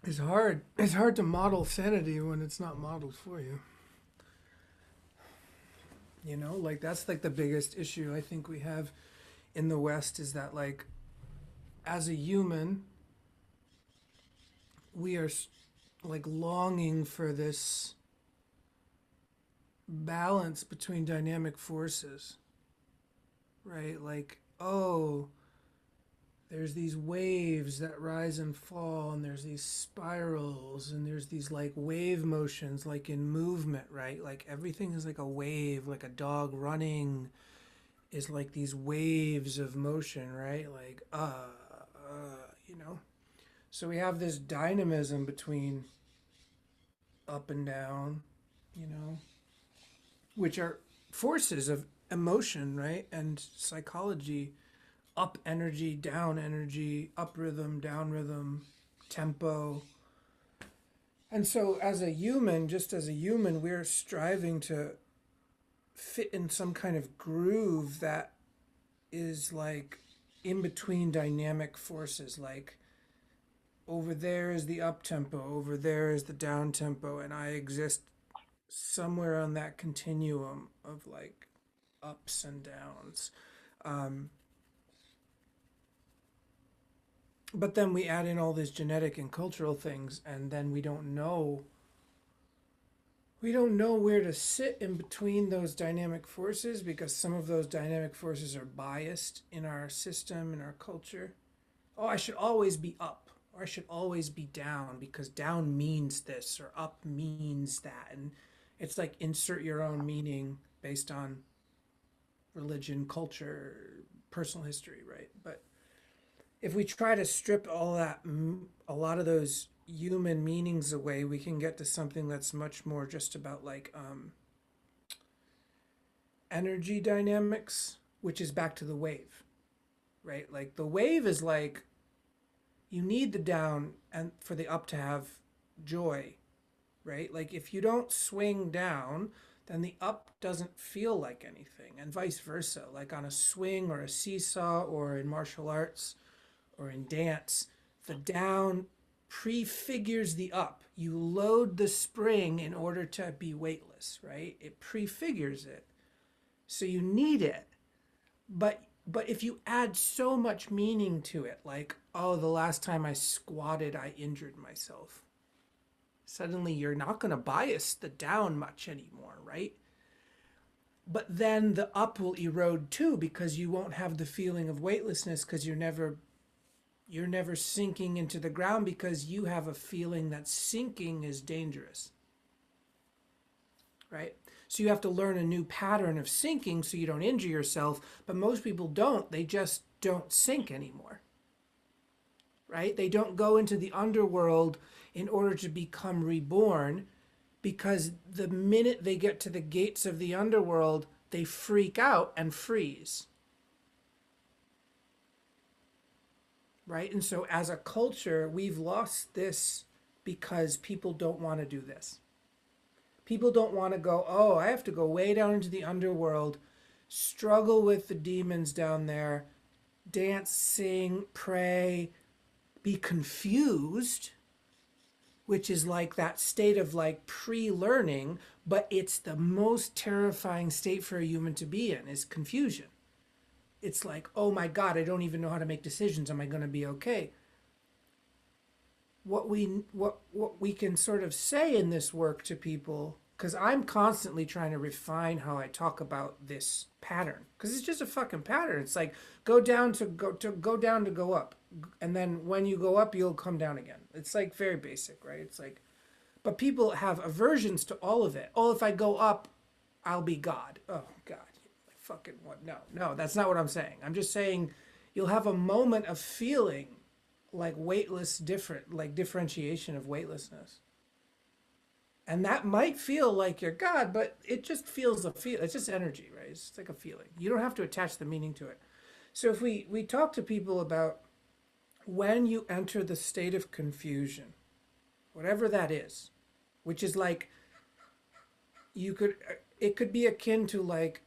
It's hard. It's hard to model sanity when it's not modeled for you. You know, like that's like the biggest issue I think we have in the West is that like as a human, we are like longing for this balance between dynamic forces, right? Like, oh, there's these waves that rise and fall, and there's these spirals, and there's these like wave motions, like in movement, right? Like everything is like a wave, like a dog running is like these waves of motion, right? Like, you know? So we have this dynamism between up and down, you know, which are forces of emotion, right? And psychology, up energy, up rhythm, down rhythm, tempo. And so as a human, just as a human, we're striving to fit in some kind of groove that is like in between dynamic forces, like over there is the up tempo, over there is the down tempo, and I exist somewhere on that continuum of like ups and downs. Um, but then we add in all these genetic and cultural things, and then we don't know where to sit in between those dynamic forces because some of those dynamic forces are biased in our system, in our culture. Oh, I should always be up, or I should always be down because down means this or up means that. And it's like insert your own meaning based on religion, culture, personal history, right? But if we try to strip all that, a lot of those human meanings away, we can get to something that's much more just about like energy dynamics, which is back to the wave, right? Like the wave is like you need the down and for the up to have joy, right? Like if you don't swing down, then the up doesn't feel like anything, and vice versa. Like on a swing or a seesaw or in martial arts or in dance, the down prefigures the up. You load the spring in order to be weightless, right? It prefigures it. So you need it. But if you add so much meaning to it, like, oh, the last time I squatted, I injured myself. Suddenly you're not going to bias the down much anymore, right? But then the up will erode too because you won't have the feeling of weightlessness because you're never sinking into the ground because you have a feeling that sinking is dangerous, right? So you have to learn a new pattern of sinking so you don't injure yourself. But most people don't. They just don't sink anymore, right? They don't go into the underworld in order to become reborn because the minute they get to the gates of the underworld, they freak out and freeze, right? And so as a culture, we've lost this because people don't want to do this. People don't want to go, oh, I have to go way down into the underworld, struggle with the demons down there, dance, sing, pray, be confused, which is like that state of like pre-learning, but it's the most terrifying state for a human to be in is confusion. It's like, oh my God, I don't even know how to make decisions. Am I going to be okay? What we can sort of say in this work to people, because I'm constantly trying to refine how I talk about this pattern, because it's just a fucking pattern. It's like go up, and then when you go up, you'll come down again. It's like very basic, right? It's like, but people have aversions to all of it. Oh, if I go up, I'll be God. Oh God, fucking what? No, no, that's not what I'm saying. I'm just saying you'll have a moment of feeling like weightless different like differentiation of weightlessness, and that might feel like you're God, but it just feels a feel. It's just energy, right? It's like a feeling. You don't have to attach the meaning to it. So if we talk to people about when you enter the state of confusion, whatever that is, which is like you could it could be akin to like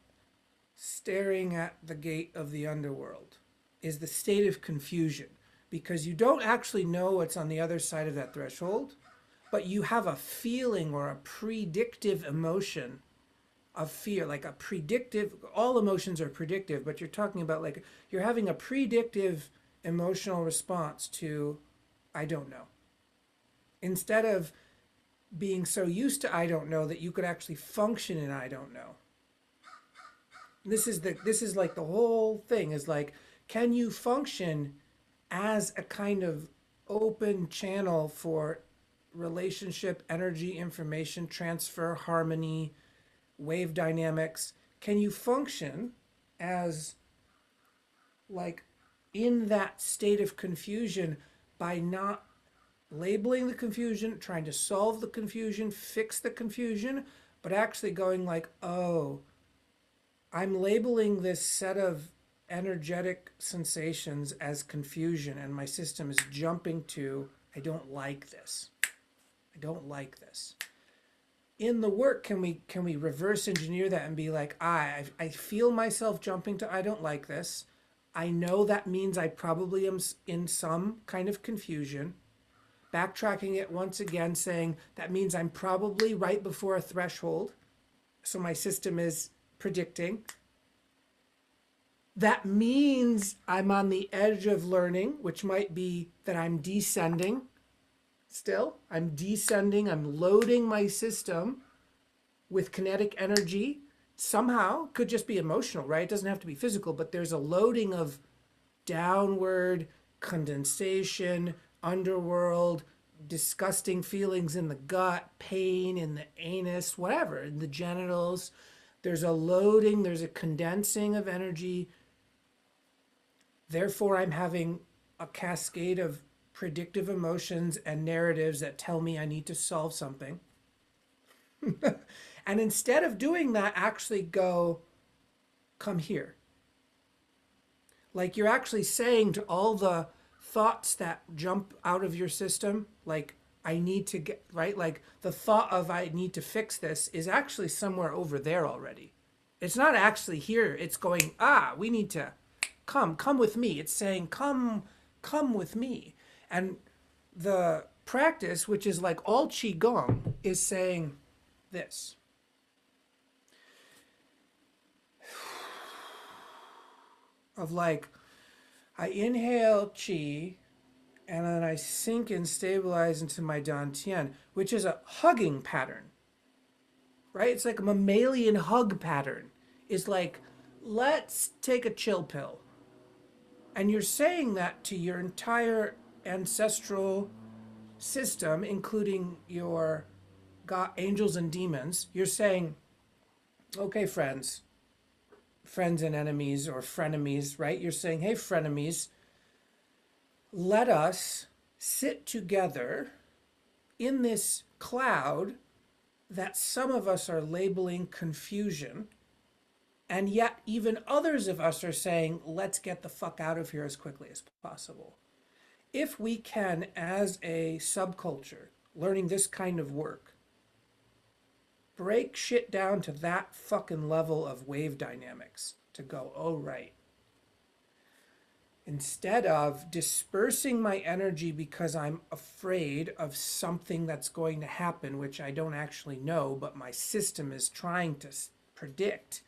staring at the gate of the underworld is the state of confusion. because you don't actually know what's on the other side of that threshold, but you have a feeling or a predictive emotion of fear, like a predictive, all emotions are predictive, but you're talking about like you're having a predictive emotional response to I don't know. Instead of being so used to I don't know that you could actually function in I don't know. This is like the whole thing is like, can you function as a kind of open channel for relationship, energy, information transfer, harmony, wave dynamics? Can you function as like in that state of confusion by not labeling the confusion, trying to solve the confusion, fix the confusion, but actually going like, oh, I'm labeling this set of energetic sensations as confusion, and my system is jumping to, I don't like this. I don't like this. In the work, can we reverse engineer that and be like, I feel myself jumping to, I don't like this. I know that means I probably am in some kind of confusion. Backtracking it once again, saying that means I'm probably right before a threshold. So my system is predicting. That means I'm on the edge of learning, which might be that I'm descending still. I'm descending, I'm loading my system with kinetic energy. Somehow, could just be emotional, right? It doesn't have to be physical, but there's a loading of downward condensation, underworld, disgusting feelings in the gut, pain in the anus, whatever, in the genitals. There's a loading, there's a condensing of energy. Therefore, I'm having a cascade of predictive emotions and narratives that tell me I need to solve something. And instead of doing that, actually go, come here. Like you're actually saying to all the thoughts that jump out of your system, like, I need to get, right? Like the thought of I need to fix this is actually somewhere over there already. It's not actually here. It's going, we need to come with me. It's saying, come with me. And the practice, which is like all Qigong, is saying this. Of like, I inhale Qi, and then I sink and stabilize into my Dantian, which is a hugging pattern, right? It's like a mammalian hug pattern. It's like, let's take a chill pill. And you're saying that to your entire ancestral system, including your God, angels and demons. You're saying, okay, friends and enemies or frenemies, right? You're saying, hey, frenemies, let us sit together in this cloud that some of us are labeling confusion, and yet even others of us are saying, let's get the fuck out of here as quickly as possible. If we can, as a subculture, learning this kind of work, break shit down to that fucking level of wave dynamics to go, oh, right. Instead of dispersing my energy because I'm afraid of something that's going to happen, which I don't actually know, but my system is trying to predict.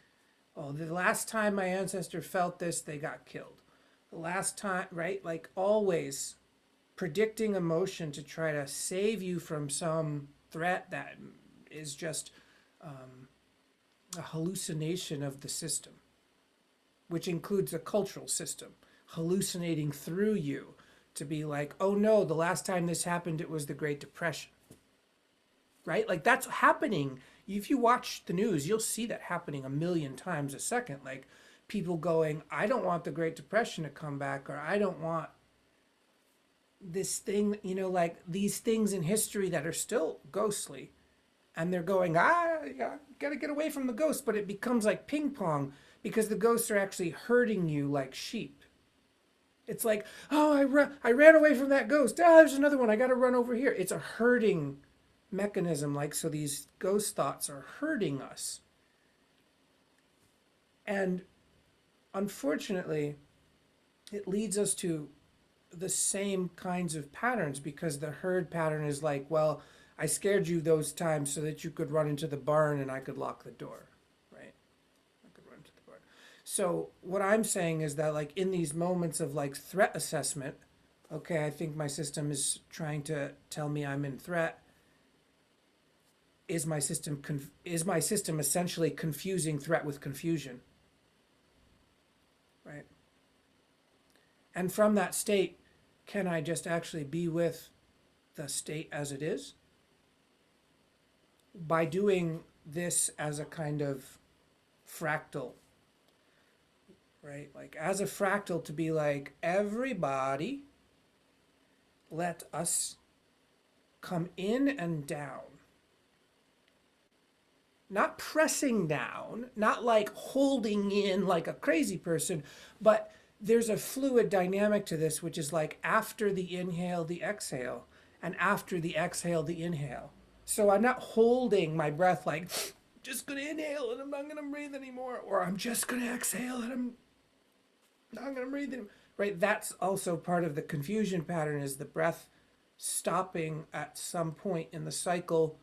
Oh, the last time my ancestor felt this, they got killed. The last time, right? Like always predicting emotion to try to save you from some threat that is just a hallucination of the system, which includes a cultural system hallucinating through you to be like, oh no, the last time this happened, it was the Great Depression, right? Like that's happening. If you watch the news, you'll see that happening a million times a second. Like people going, I don't want the Great Depression to come back, or I don't want this thing, like these things in history that are still ghostly. And they're going, gotta get away from the ghosts. But it becomes like ping pong because the ghosts are actually herding you like sheep. It's like, oh, I ran away from that ghost. There's another one. I got to run over here. It's a herding mechanism. Like, so these ghost thoughts are herding us. And unfortunately, it leads us to the same kinds of patterns, because the herd pattern is like, well, I scared you those times so that you could run into the barn and I could lock the door, right? I could run into the barn. So what I'm saying is that like in these moments of like threat assessment, okay, I think my system is trying to tell me I'm in threat. Is my system essentially confusing threat with confusion, right? And from that state, can I just actually be with the state as it is? By doing this as a kind of fractal, right? Like as a fractal, to be like, everybody, let us come in and down. Not pressing down, not like holding in like a crazy person, but there's a fluid dynamic to this, which is like after the inhale, the exhale, and after the exhale, the inhale. So I'm not holding my breath like, just gonna inhale and I'm not gonna breathe anymore, or I'm just gonna exhale and I'm not gonna breathe anymore. Right? That's also part of the confusion pattern, is the breath stopping at some point in the cycle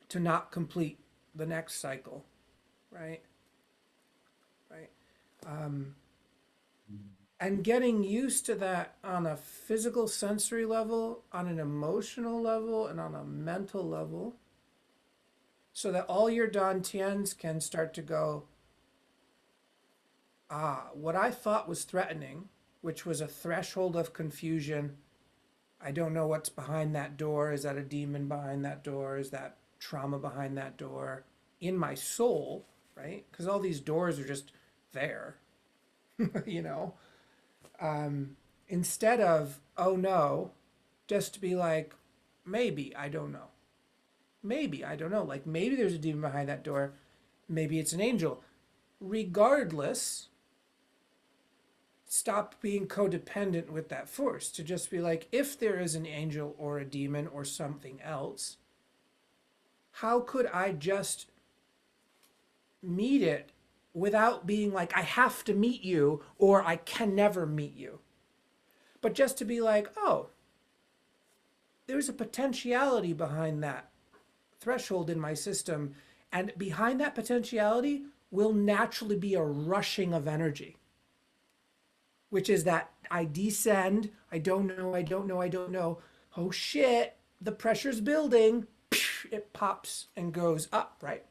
to not complete the next cycle, right? Right. Um, and getting used to that on a physical sensory level, on an emotional level, and on a mental level, so that all your dantians can start to go, ah, what I thought was threatening, which was a threshold of confusion. I don't know what's behind that door. Is that a demon behind that door? Is that trauma behind that door in my soul, right? Because all these doors are just there, you know? Instead of, oh no, just to be like, maybe, I don't know. Maybe, I don't know. Like, maybe there's a demon behind that door. Maybe it's an angel. Regardless, stop being codependent with that force, to just be like, if there is an angel or a demon or something else, how could I just meet it without being like, I have to meet you or I can never meet you? But just to be like, oh, there's a potentiality behind that threshold in my system. And behind that potentiality will naturally be a rushing of energy, which is that I descend, I don't know, I don't know, I don't know. Oh shit, the pressure's building. It pops and goes up, right?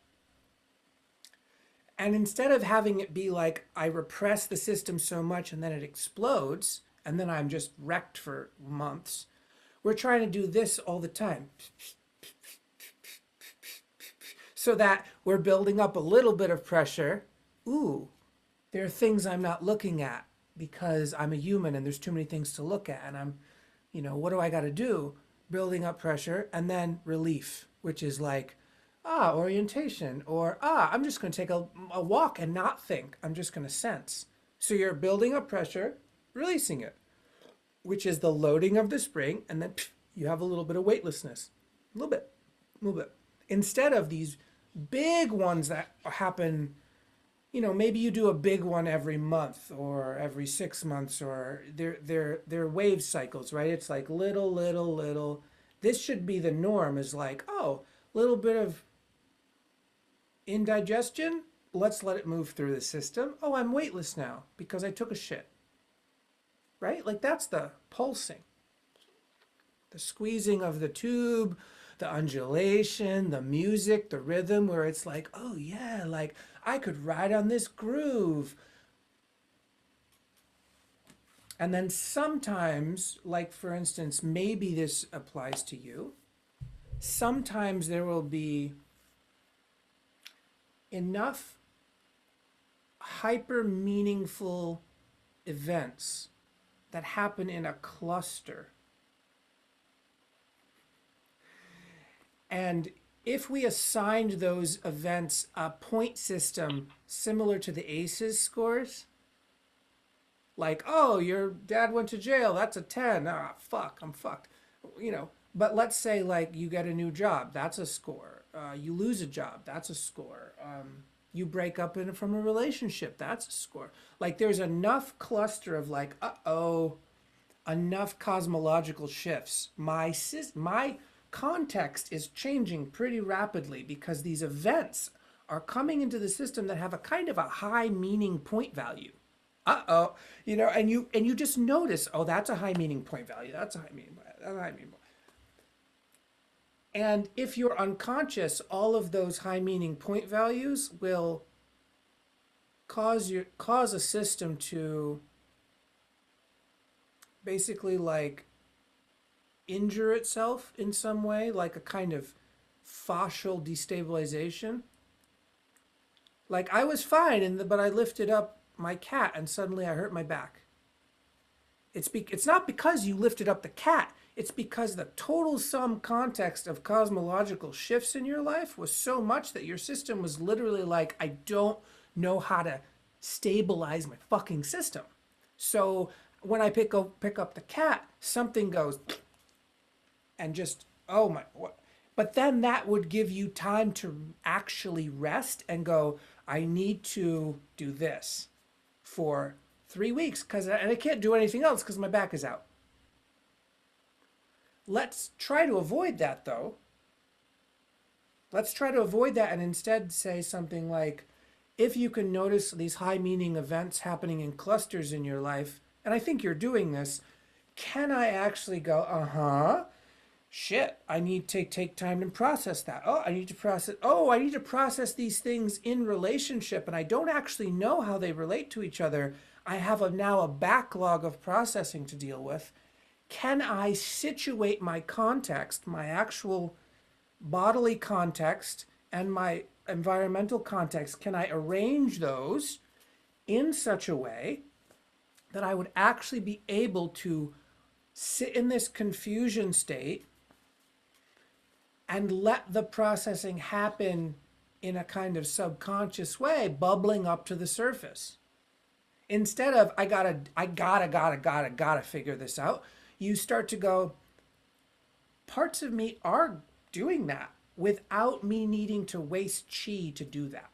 And instead of having it be like I repress the system so much and then it explodes and then I'm just wrecked for months, we're trying to do this all the time. So that we're building up a little bit of pressure. Ooh, there are things I'm not looking at because I'm a human and there's too many things to look at. And I'm, what do I got to do? Building up pressure and then relief, which is like, orientation, or I'm just going to take a walk and not think. I'm just going to sense. So you're building up pressure, releasing it, which is the loading of the spring, and then you have a little bit of weightlessness, a little bit. Instead of these big ones that happen, maybe you do a big one every month or every 6 months, or they're wave cycles, right? It's like little. This should be the norm, is like, oh, little bit of indigestion, let's let it move through the system. Oh, I'm weightless now because I took a shit, right? Like that's the pulsing, the squeezing of the tube, the undulation, the music, the rhythm, where it's like, oh yeah, like I could ride on this groove. And then sometimes, like for instance, maybe this applies to you, sometimes there will be enough hyper meaningful events that happen in a cluster. And if we assigned those events a point system similar to the ACEs scores, like, oh, your dad went to jail, that's a 10. Ah, fuck, I'm fucked. But let's say like you get a new job, that's a score. You lose a job, that's a score. You break up from a relationship, that's a score. Like there's enough cluster of like, uh-oh, enough cosmological shifts, my context is changing pretty rapidly because these events are coming into the system that have a kind of a high meaning point value. Uh-oh, and you just notice, oh, that's a high meaning point value. That's a high meaning. That's a high meaning. And if you're unconscious, all of those high meaning point values will cause a system to basically like injure itself in some way, like a kind of fascial destabilization. Like I was fine, but I lifted up my cat and suddenly I hurt my back. It's not because you lifted up the cat. It's because the total sum context of cosmological shifts in your life was so much that your system was literally like, I don't know how to stabilize my fucking system. So when I pick up the cat, something goes and just, oh my, what? But then that would give you time to actually rest and go, I need to do this for 3 weeks and I can't do anything else because my back is out. Let's try to avoid that though. Let's try to avoid that and instead say something like, if you can notice these high meaning events happening in clusters in your life, and I think you're doing this, can I actually go, uh-huh, shit, I need to take time to process that. I need to process these things in relationship, and I don't actually know how they relate to each other. I have now a backlog of processing to deal with. Can I situate my context, my actual bodily context, and my environmental context? Can I arrange those in such a way that I would actually be able to sit in this confusion state and let the processing happen in a kind of subconscious way, bubbling up to the surface? Instead of, I gotta figure this out, you start to go, parts of me are doing that without me needing to waste chi to do that.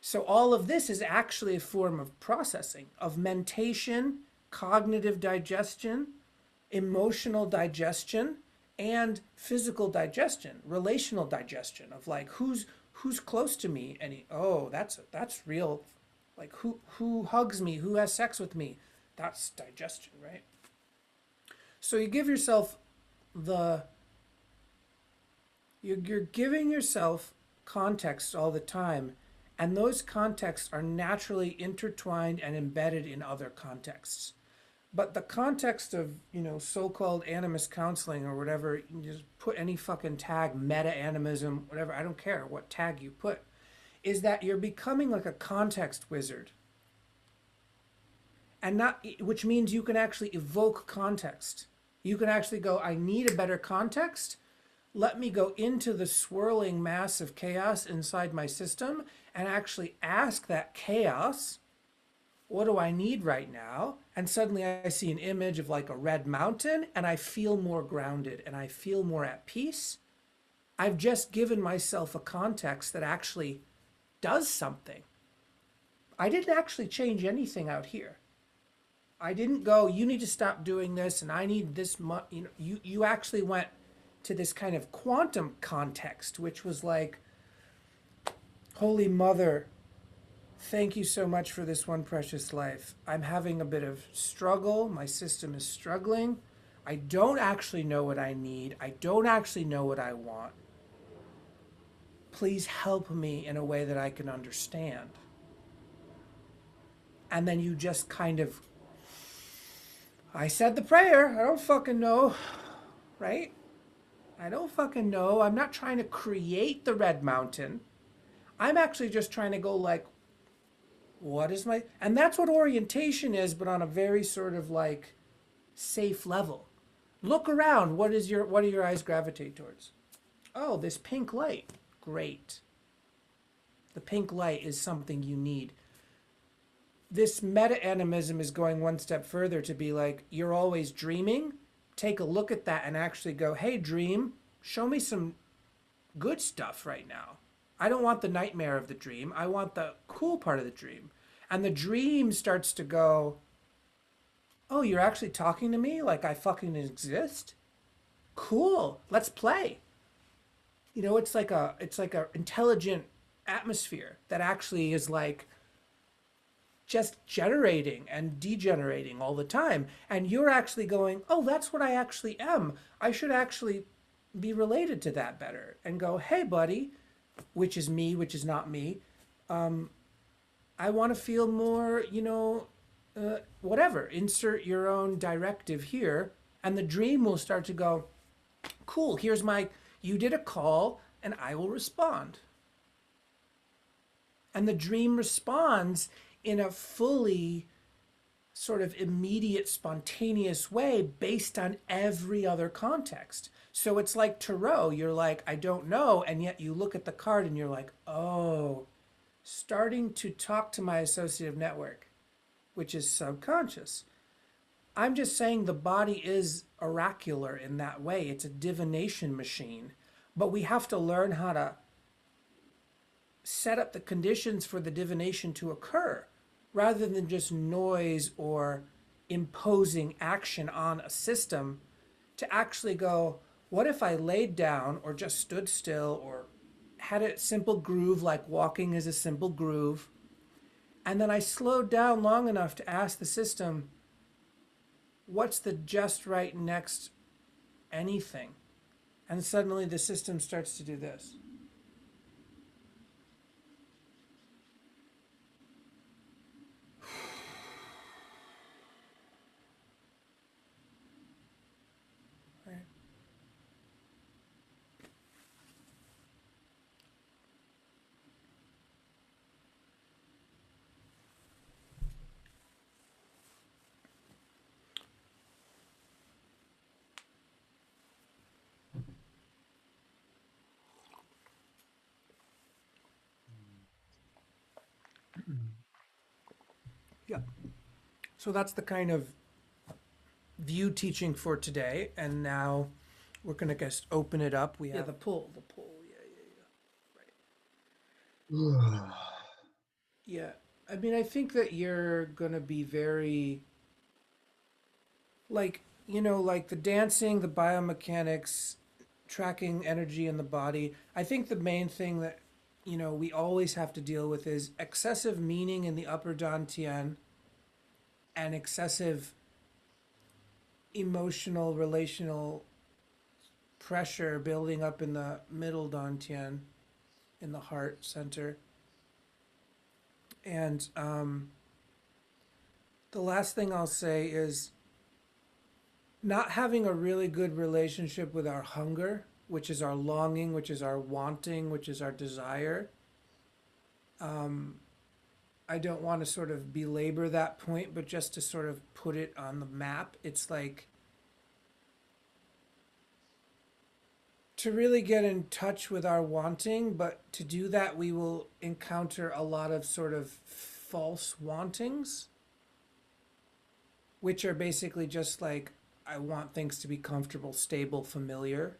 So all of this is actually a form of processing, of mentation, cognitive digestion, emotional digestion, and physical digestion, relational digestion of like who's close to me, and that's real, like who hugs me, who has sex with me, that's digestion, right? So you give yourself you're giving yourself context all the time, and those contexts are naturally intertwined and embedded in other contexts. But the context of, so-called animist counseling or whatever, you can just put any fucking tag, meta-animism, whatever, I don't care what tag you put, is that you're becoming like a context wizard. And not, which means you can actually evoke context. You can actually go, I need a better context. Let me go into the swirling mass of chaos inside my system and actually ask that chaos, what do I need right now? And suddenly I see an image of like a red mountain and I feel more grounded and I feel more at peace. I've just given myself a context that actually does something. I didn't actually change anything out here. I didn't go, you need to stop doing this and I need this much. You actually went to this kind of quantum context, which was like, Holy Mother, thank you so much for this one precious life. I'm having a bit of struggle. My system is struggling. I don't actually know what I need. I don't actually know what I want. Please help me in a way that I can understand. And then you just kind of, I said the prayer. I don't fucking know, right? I don't fucking know. I'm not trying to create the red mountain. I'm actually just trying to go like, what is my, and that's what orientation is, but on a very sort of like safe level. Look around. What do your eyes gravitate towards? Oh, this pink light. Great. The pink light is something you need. This meta-animism is going one step further to be like, you're always dreaming. Take a look at that and actually go, hey, dream, show me some good stuff right now. I don't want the nightmare of the dream. I want the cool part of the dream. And the dream starts to go, Oh, you're actually talking to me like I fucking exist? Cool. Let's play. It's like a intelligent atmosphere that actually is like just generating and degenerating all the time. And you're actually going, oh, that's what I actually am. I should actually be related to that better and go, hey, buddy, which is me, which is not me. I want to feel more, whatever. Insert your own directive here. And the dream will start to go, cool, you did a call and I will respond. And the dream responds in a fully sort of immediate, spontaneous way based on every other context. So it's like tarot. You're like, I don't know. And yet you look at the card and you're like, oh, starting to talk to my associative network, which is subconscious. I'm just saying the body is oracular in that way. It's a divination machine. But we have to learn how to set up the conditions for the divination to occur rather than just noise or imposing action on a system to actually go, what if I laid down or just stood still or had a simple groove like walking is a simple groove, and then I slowed down long enough to ask the system, what's the just right next anything? And suddenly the system starts to do this. Right? Yeah. So that's the kind of view teaching for today. And now we're going to just open it up. We have the pull. Yeah. Right. Yeah. I mean, I think that you're going to be very, like the dancing, the biomechanics, tracking energy in the body. I think the main thing that, we always have to deal with is excessive meaning in the upper dantian and excessive emotional, relational pressure building up in the middle dantian, in the heart center. And the last thing I'll say is not having a really good relationship with our hunger, which is our longing, which is our wanting, which is our desire. I don't want to sort of belabor that point, but just to sort of put it on the map, it's like to really get in touch with our wanting, but to do that, we will encounter a lot of sort of false wantings, which are basically just like, I want things to be comfortable, stable, familiar.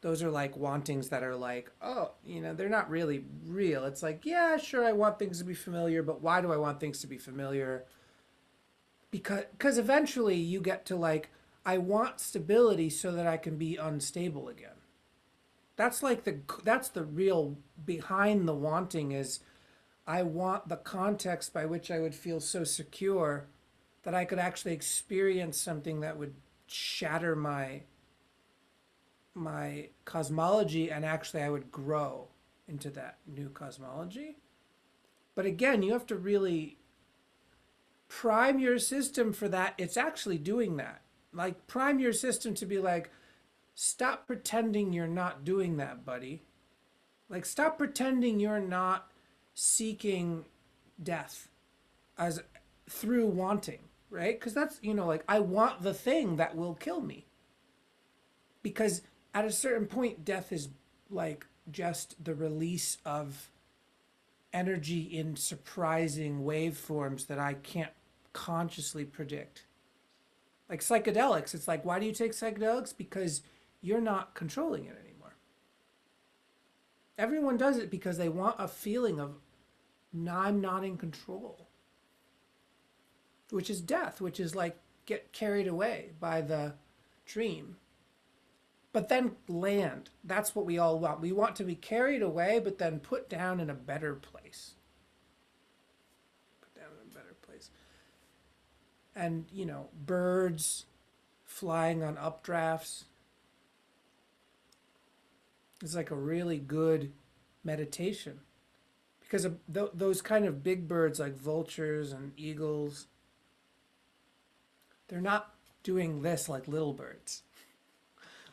Those are like wantings that are like, oh, they're not really real. It's like, yeah, sure, I want things to be familiar, but why do I want things to be familiar? Because eventually you get to like, I want stability so that I can be unstable again. That's the real behind the wanting is I want the context by which I would feel so secure that I could actually experience something that would shatter my cosmology and actually I would grow into that new cosmology. But again, you have to really prime your system for that. It's actually doing that. Like prime your system to be like, stop pretending you're not doing that, buddy. Like stop pretending you're not seeking death as through wanting, right? Because that's, like I want the thing that will kill me. Because at a certain point, death is like just the release of energy in surprising waveforms that I can't consciously predict. Like psychedelics, it's like, why do you take psychedelics? Because you're not controlling it anymore. Everyone does it because they want a feeling of, no, I'm not in control. which is death, which is like get carried away by the dream. But then land. That's what we all want. We want to be carried away, but then put down in a better place. Put down in a better place. And, birds flying on updrafts is like a really good meditation. Because those kind of big birds like vultures and eagles, they're not doing this like little birds.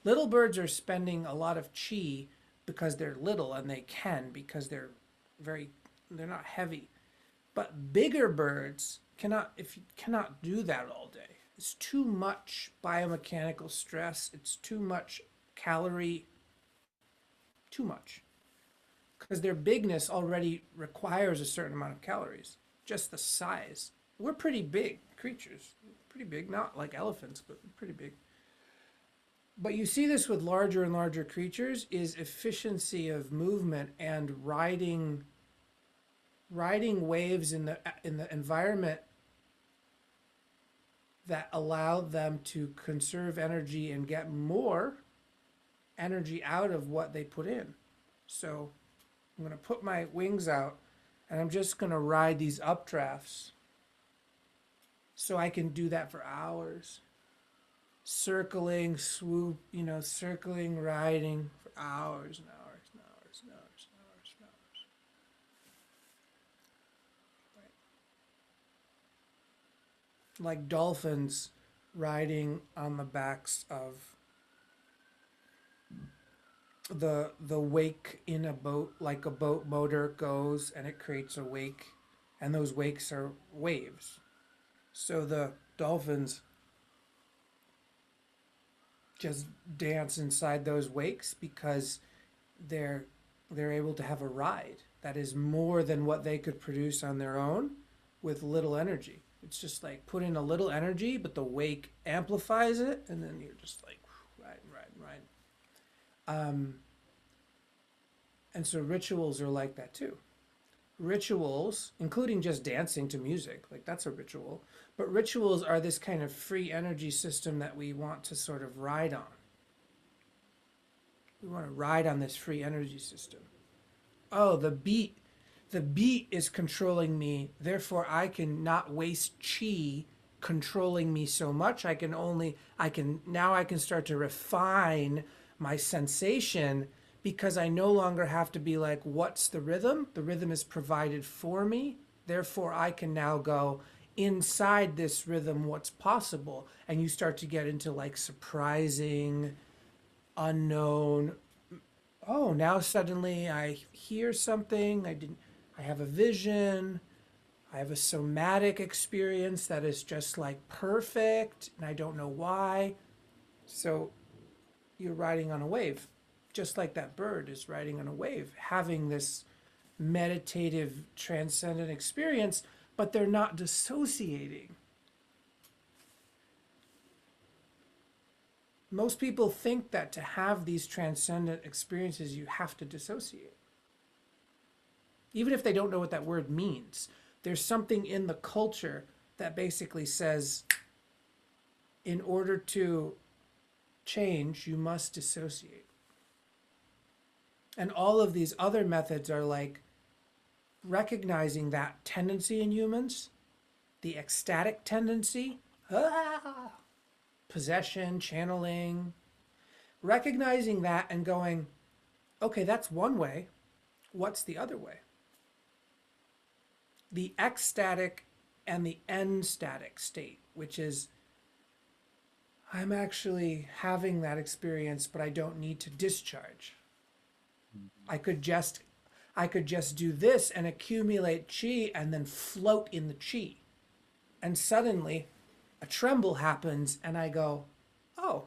Little birds are spending a lot of chi because they're little and they can because they're not heavy. But bigger birds cannot do that all day. It's too much biomechanical stress. It's too much calorie, too much. Because their bigness already requires a certain amount of calories, just the size. We're pretty big creatures, pretty big, not like elephants, but pretty big. But you see this with larger and larger creatures is efficiency of movement and riding waves in the environment that allow them to conserve energy and get more energy out of what they put in. So I'm going to put my wings out and I'm just going to ride these updrafts so I can do that for hours. Circling, swoop, circling, riding for hours and hours and hours and hours and hours and hours. Right. Like dolphins riding on the backs of the wake in a boat, like a boat motor goes and it creates a wake, and those wakes are waves. So the dolphins just dance inside those wakes because they're able to have a ride that is more than what they could produce on their own with little energy. It's just like put in a little energy, but the wake amplifies it, and then you're just like riding. And so rituals are like that too. Rituals, including just dancing to music, like that's a ritual. But rituals are this kind of free energy system that we want to sort of ride on. We want to ride on this free energy system. Oh, the beat is controlling me, therefore I can not waste chi controlling me so much. I can start to refine my sensation because I no longer have to be like, what's the rhythm? The rhythm is provided for me. Therefore, I can now go inside this rhythm, what's possible. And you start to get into like surprising, unknown. Oh, now suddenly I hear something. I have a vision. I have a somatic experience that is just like perfect, and I don't know why. So you're riding on a wave, just like that bird is riding on a wave, having this meditative, transcendent experience, but they're not dissociating. Most people think that to have these transcendent experiences, you have to dissociate. Even if they don't know what that word means, there's something in the culture that basically says, in order to change, you must dissociate. And all of these other methods are like recognizing that tendency in humans, the ecstatic tendency, possession, channeling, recognizing that and going, okay, that's one way. What's the other way? The ecstatic and the end-static state, which is I'm actually having that experience, but I don't need to discharge. I could just do this and accumulate chi and then float in the chi. And suddenly a tremble happens and I go, oh,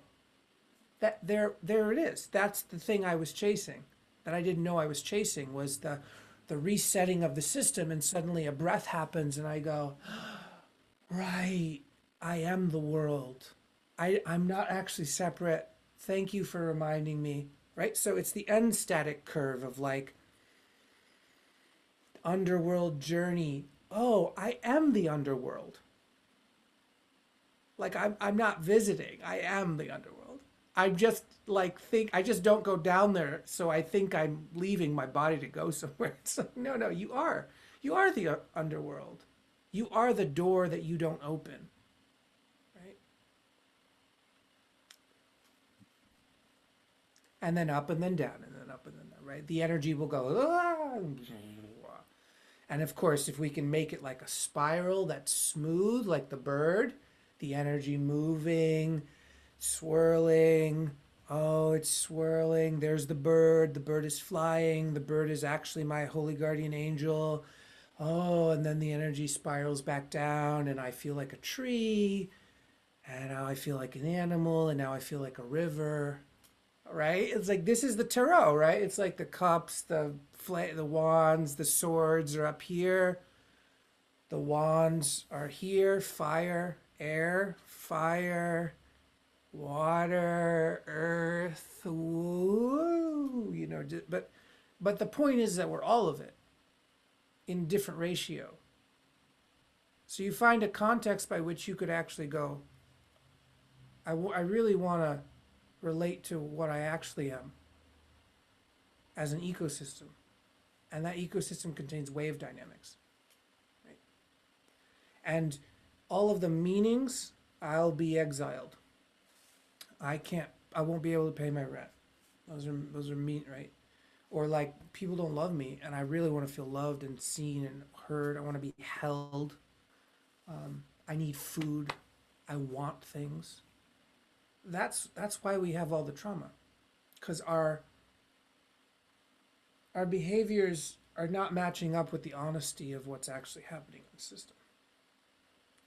that there it is. That's the thing I was chasing that I didn't know I was chasing, was the resetting of the system, and suddenly a breath happens and I go, right, I am the world. I'm not actually separate. Thank you for reminding me, right? So it's the end static curve of like underworld journey. Oh, I am the underworld. Like I'm not visiting. I am the underworld. I'm just like think I just don't go down there, so I think I'm leaving my body to go somewhere. It's like, no, no, you are. You are the underworld. You are the door that you don't open, right? And then up and then down and then up and then down, right? The energy will go, "Ah," and of course, if we can make it like a spiral that's smooth, like the bird, the energy moving, swirling. Oh, it's swirling. There's the bird. The bird is flying. The bird is actually my holy guardian angel. Oh, and then the energy spirals back down, and I feel like a tree, and now I feel like an animal, and now I feel like a river. Right? It's like this is the tarot, right? It's like the cups, the wands, the swords are up here. The wands are here. Fire, air, fire, water, earth, woo, but the point is that we're all of it in different ratio. So you find a context by which you could actually go, I really want to relate to what I actually am as an ecosystem. And that ecosystem contains wave dynamics. Right? And all of the meanings, I'll be exiled. I won't be able to pay my rent. Those are mean, right? Or like people don't love me and I really want to feel loved and seen and heard. I want to be held. I need food. I want things. That's why we have all the trauma. Because our behaviors are not matching up with the honesty of what's actually happening in the system.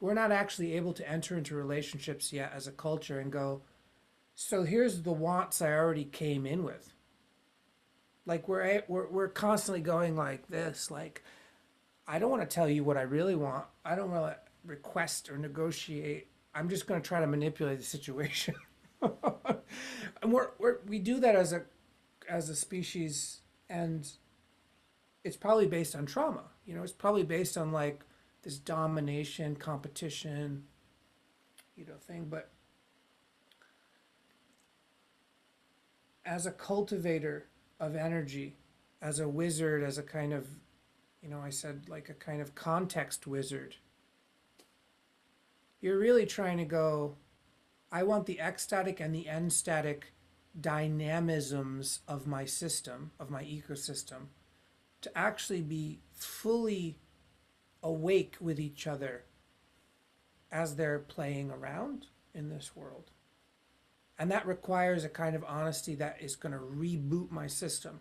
We're not actually able to enter into relationships yet as a culture and go, so here's the wants I already came in with. Like we're constantly going like this, like I don't want to tell you what I really want. I don't want to request or negotiate. I'm just going to try to manipulate the situation. And we do that as a species, and it's probably based on trauma. It's probably based on like this domination, competition, thing. But as a cultivator of energy, as a wizard, as a kind of, I said like a kind of context wizard, you're really trying to go, I want the ecstatic and the end-static dynamisms of my system, of my ecosystem, to actually be fully awake with each other as they're playing around in this world. And that requires a kind of honesty that is going to reboot my system.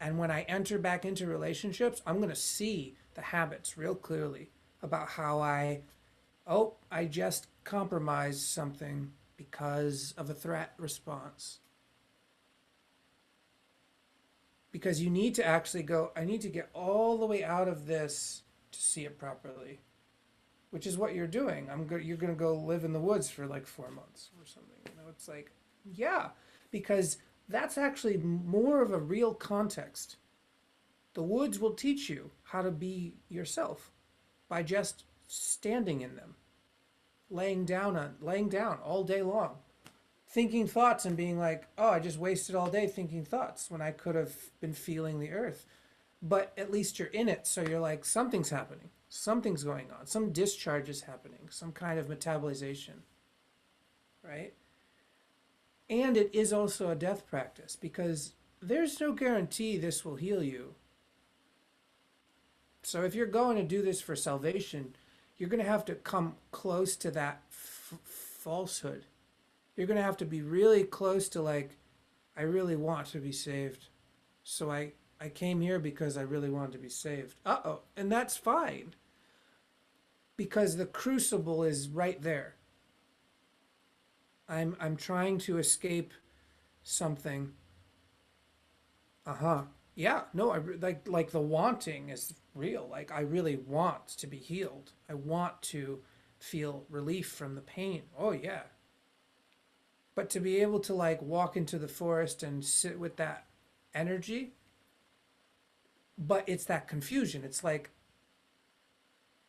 And when I enter back into relationships, I'm going to see the habits real clearly about how I just compromised something because of a threat response. Because you need to actually go, I need to get all the way out of this to see it properly, which is what you're doing. You're going to go live in the woods for like 4 months or something. It's like, yeah, because that's actually more of a real context. The woods will teach you how to be yourself by just standing in them, laying down all day long, thinking thoughts and being like, oh, I just wasted all day thinking thoughts when I could have been feeling the earth. But at least you're in it, so you're like, something's happening, something's going on, some discharge is happening, some kind of metabolization, right? And it is also a death practice, because there's no guarantee this will heal you. So if you're going to do this for salvation, you're going to have to come close to that falsehood. You're going to have to be really close to like, I really want to be saved. So I came here because I really wanted to be saved. Uh-oh. And that's fine. Because the crucible is right there. I'm trying to escape something. Uh-huh. Yeah, no, like the wanting is real. Like I really want to be healed. I want to feel relief from the pain. Oh yeah. But to be able to like walk into the forest and sit with that energy, but it's that confusion. It's like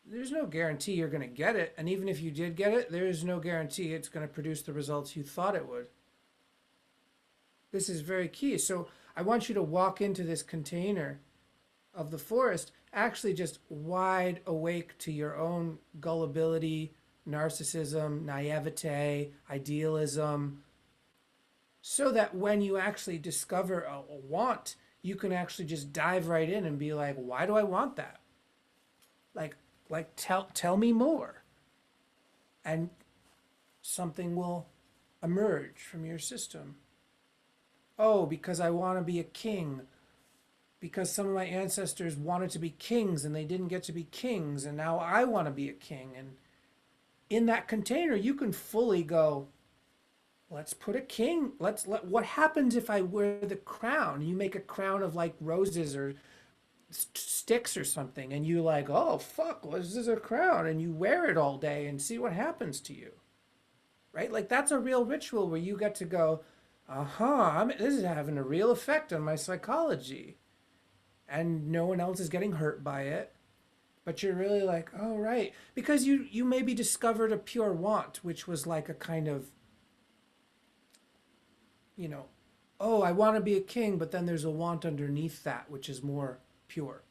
there's no guarantee you're going to get it. And even if you did get it, there is no guarantee it's going to produce the results you thought it would. This is very key. So I want you to walk into this container of the forest actually just wide awake to your own gullibility, narcissism, naivete, idealism, so that when you actually discover a want, you can actually just dive right in and be like, why do I want that? Like, tell me more. And something will emerge from your system. Oh, because I want to be a king. Because some of my ancestors wanted to be kings and they didn't get to be kings, and now I want to be a king. And in that container, you can fully go, let's put a king. What happens if I wear the crown? You make a crown of like roses or sticks or something, and you like, oh fuck, this is a crown, and you wear it all day and see what happens to you, right? Like that's a real ritual where you get to go, this is having a real effect on my psychology, and no one else is getting hurt by it. But you're really like, oh right, because you maybe discovered a pure want, which was like a kind of, you know, oh, I want to be a king, but then there's a want underneath that, which is more pure.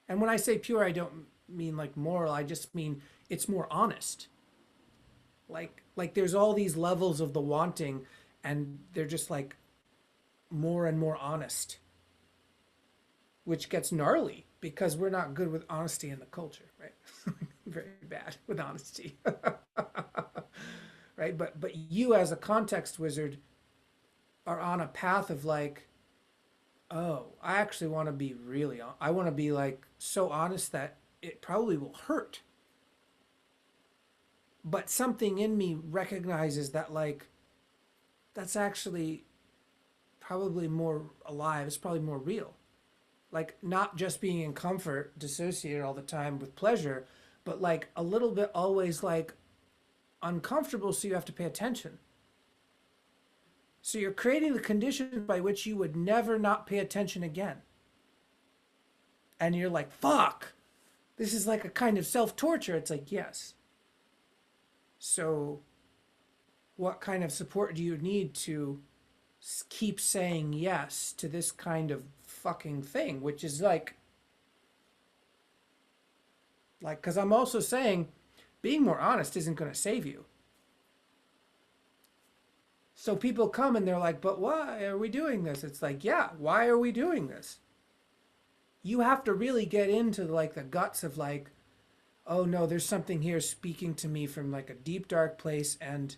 And when I say pure, I don't mean like moral. I just mean it's more honest. Like there's all these levels of the wanting, and they're just like more and more honest, which gets gnarly because we're not good with honesty in the culture, right? Very bad with honesty. Right? But you as a context wizard are on a path of like, oh, I actually want to be really, I want to be like so honest that it probably will hurt. But something in me recognizes that, like, that's actually probably more alive. It's probably more real. Like, not just being in comfort, dissociated all the time with pleasure, but like a little bit always like uncomfortable, so you have to pay attention. So you're creating the conditions by which you would never not pay attention again. And you're like, fuck, this is like a kind of self torture. It's like, yes. So, what kind of support do you need to keep saying yes to this kind of fucking thing? Which is because I'm also saying being more honest isn't going to save you. So people come and they're like, but why are we doing this? It's like, yeah, why are we doing this? You have to really get into like the guts of like, oh no, there's something here speaking to me from like a deep dark place, and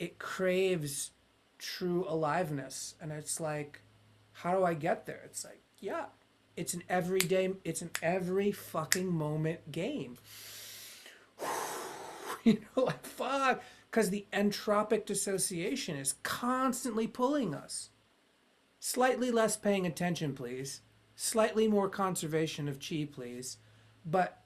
it craves true aliveness. And it's like, how do I get there? It's like, yeah, it's an every fucking moment game. Like fuck, because the entropic dissociation is constantly pulling us. Slightly less paying attention, please. Slightly more conservation of chi, please. But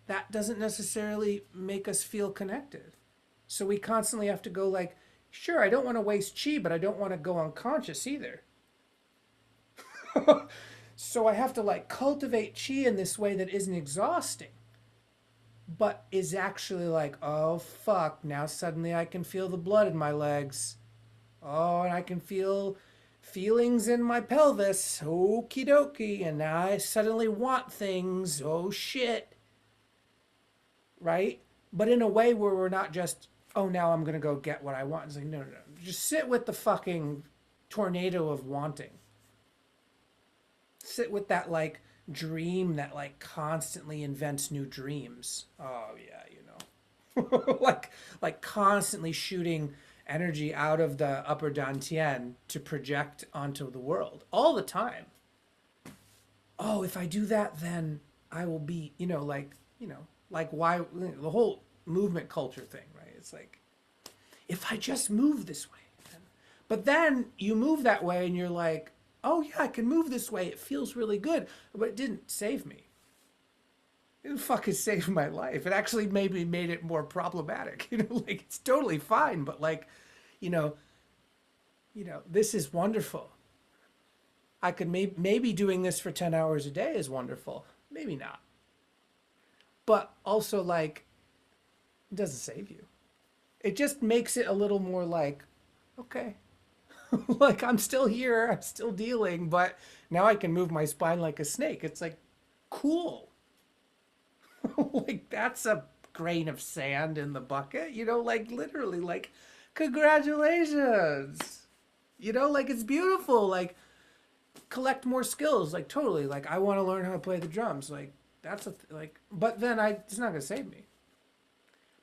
that doesn't necessarily make us feel connected. So we constantly have to go like, sure, I don't want to waste chi, but I don't want to go unconscious either. So I have to like cultivate chi in this way that isn't exhausting, but is actually like, oh fuck, now suddenly I can feel the blood in my legs. Oh, and I can feel feelings in my pelvis. Okie dokie. And now I suddenly want things. Oh shit. Right? But in a way where we're not just, oh, now I'm going to go get what I want. It's like, no, no, no. Just sit with the fucking tornado of wanting. Sit with that like dream that like constantly invents new dreams. Oh yeah, like constantly shooting energy out of the upper dantian to project onto the world all the time. Oh, if I do that, then I will be, like why the whole movement culture thing, right? It's like, if I just move this way, but then you move that way and you're like, oh yeah, I can move this way. It feels really good, but it didn't save me. It didn't fucking save my life. It actually maybe made it more problematic. Like it's totally fine, but like, you know, this is wonderful. I could maybe doing this for 10 hours a day is wonderful. Maybe not. but also like it doesn't save you. It just makes it a little more like, okay, like I'm still here, I'm still dealing, but now I can move my spine like a snake. It's like cool. Like that's a grain of sand in the bucket, like literally, like congratulations. Like it's beautiful. Like collect more skills. Like totally. Like I want to learn how to play the drums. Like that's like. But then it's not gonna save me.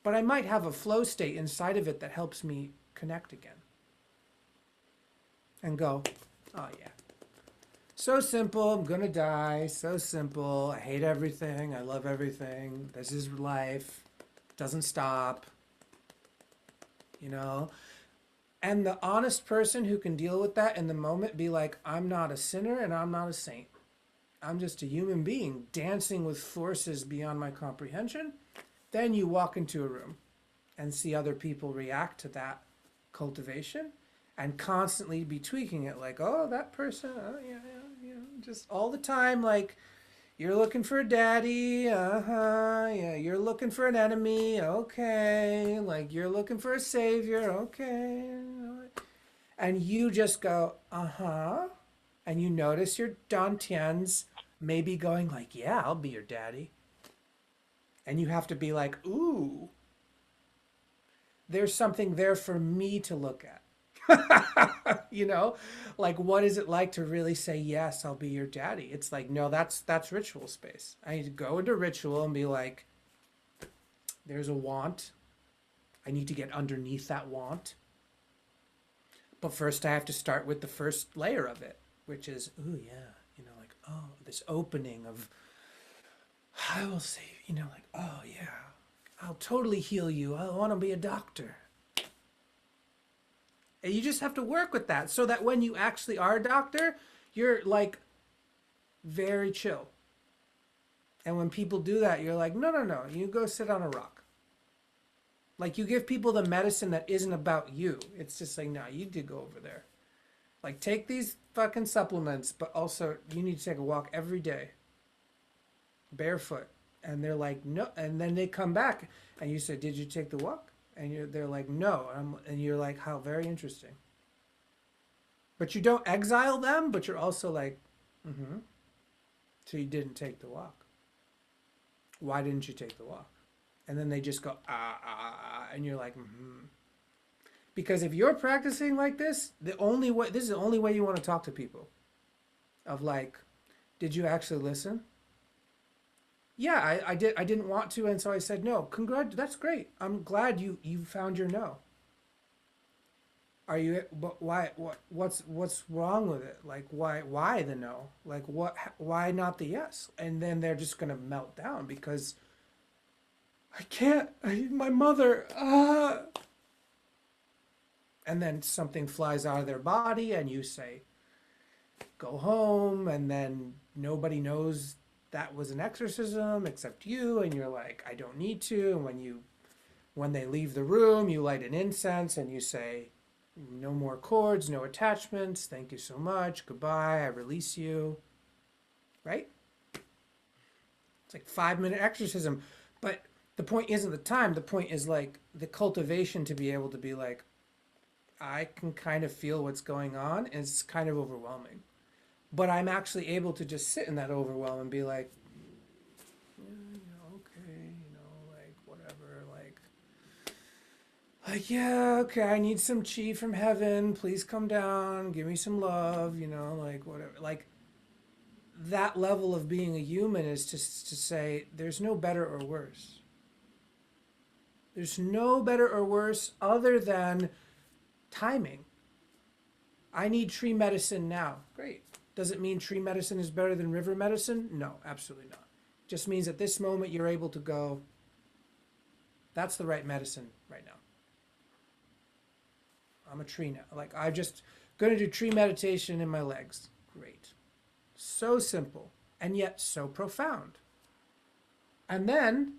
But I might have a flow state inside of it that helps me connect again and go, oh yeah, so simple. I'm gonna die. So simple. I hate everything. I love everything. This is life. Doesn't stop. You know. And the honest person who can deal with that in the moment be like, I'm not a sinner and I'm not a saint. I'm just a human being dancing with forces beyond my comprehension. Then you walk into a room and see other people react to that cultivation and constantly be tweaking it like, oh, that person, oh, yeah, yeah, yeah, just all the time. Like, you're looking for a daddy, yeah, you're looking for an enemy, okay, like, you're looking for a savior, okay. And you just go, and you notice your dantians maybe going like, yeah, I'll be your daddy. And you have to be like, ooh, there's something there for me to look at. Like what is it like to really say yes, I'll be your daddy? It's like, no, that's ritual space. I need to go into ritual and be like, there's a want. I need to get underneath that want. But first I have to start with the first layer of it, which is, ooh, yeah, like, oh, this opening of, I will say, like, oh, yeah, I'll totally heal you. I want to be a doctor. And you just have to work with that so that when you actually are a doctor, you're like very chill. And when people do that, you're like, no, no, no, you go sit on a rock. Like you give people the medicine that isn't about you. It's just like, no, you did go over there. Like take these fucking supplements, but also you need to take a walk every day, barefoot. And they're like, no. And then they come back and you say, did you take the walk? And they're like, no. And you're like, how very interesting. But you don't exile them, but you're also like, mm-hmm. So you didn't take the walk. Why didn't you take the walk? And then they just go, and you're like, mm-hmm. Because if you're practicing like this, this is the only way you want to talk to people. Of like, did you actually listen? Yeah, I did. I didn't want to, and so I said no. That's great. I'm glad you found your no. Are you? But why? What's wrong with it? Like why the no? Like what? Why not the yes? And then they're just gonna melt down because I can't. My mother. And then something flies out of their body, and you say, "Go home," and then nobody knows that was an exorcism except you, and you're like, I don't need to. And when they leave the room, you light an incense and you say, no more cords, no attachments, thank you so much, goodbye, I release you. Right? It's like 5-minute exorcism. But the point isn't the time, the point is like the cultivation to be able to be like, I can kind of feel what's going on, and it's kind of overwhelming. But I'm actually able to just sit in that overwhelm and be like, yeah, okay, like whatever, like yeah, okay, I need some chi from heaven. Please come down, give me some love, like whatever. Like that level of being a human is just to say there's no better or worse. There's no better or worse other than timing. I need tree medicine now. Great. Does it mean tree medicine is better than river medicine? No, absolutely not. It just means at this moment you're able to go, that's the right medicine right now. I'm a tree now. Like I'm just going to do tree meditation in my legs. Great. So simple and yet so profound. And then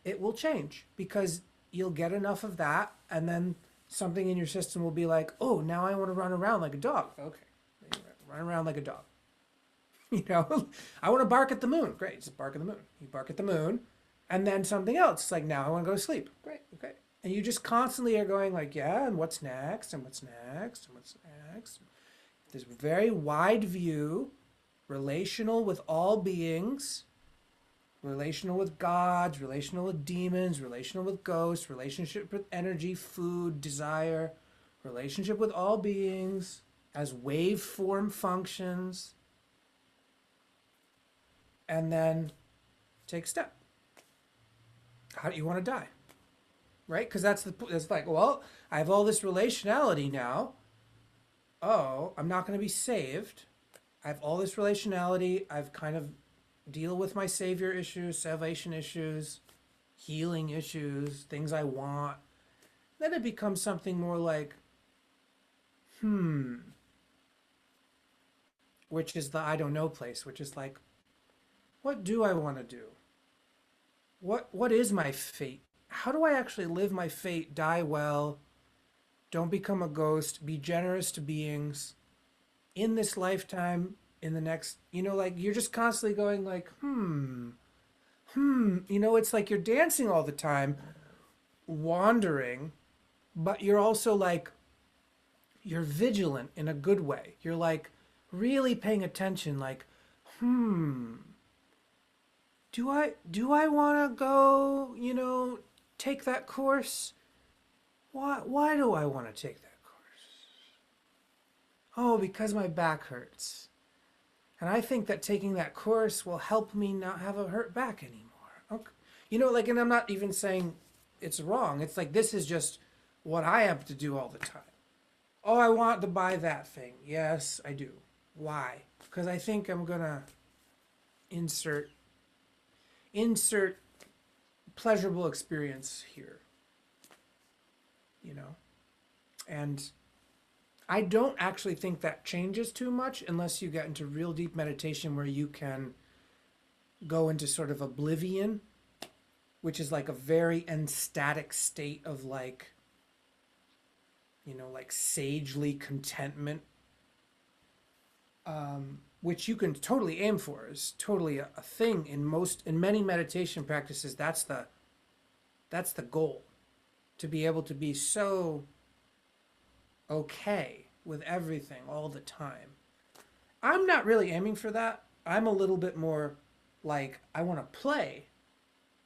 it will change because you'll get enough of that and then something in your system will be like, oh, now I want to run around like a dog. Okay. Run around like a dog. I want to bark at the moon. Great, just bark at the moon. You bark at the moon, And then something else. It's like, now I want to go to sleep. Great, okay. And you just constantly are going like, yeah, and what's next, and what's next, and what's next. This very wide view, relational with all beings, relational with gods, relational with demons, relational with ghosts, relationship with energy, food, desire, relationship with all beings as waveform functions, and then take a step. How do you want to die? Right? Because it's like, well, I have all this relationality now. Oh, I'm not going to be saved. I have all this relationality. I've kind of deal with my savior issues, salvation issues, healing issues, things I want. Then it becomes something more like, hmm, which is the I don't know place, which is like, what do I want to do? What is my fate? How do I actually live my fate, die well, don't become a ghost, be generous to beings in this lifetime, in the next, like you're just constantly going like, it's like you're dancing all the time, wandering, but you're also like, you're vigilant in a good way. You're like really paying attention, like, hmm, do I want to go, take that course? Why do I want to take that course? Oh, because my back hurts. And I think that taking that course will help me not have a hurt back anymore. Okay. Like, and I'm not even saying it's wrong. It's like, this is just what I have to do all the time. Oh, I want to buy that thing. Yes, I do. Why? Because I think I'm going to insert pleasurable experience here, And I don't actually think that changes too much unless you get into real deep meditation where you can go into sort of oblivion, which is like a very ecstatic state of like, like sagely contentment, which you can totally aim for, is totally a thing in many meditation practices. That's the goal, to be able to be so okay with everything all the time. I'm not really aiming for that. I'm a little bit more like, I want to play.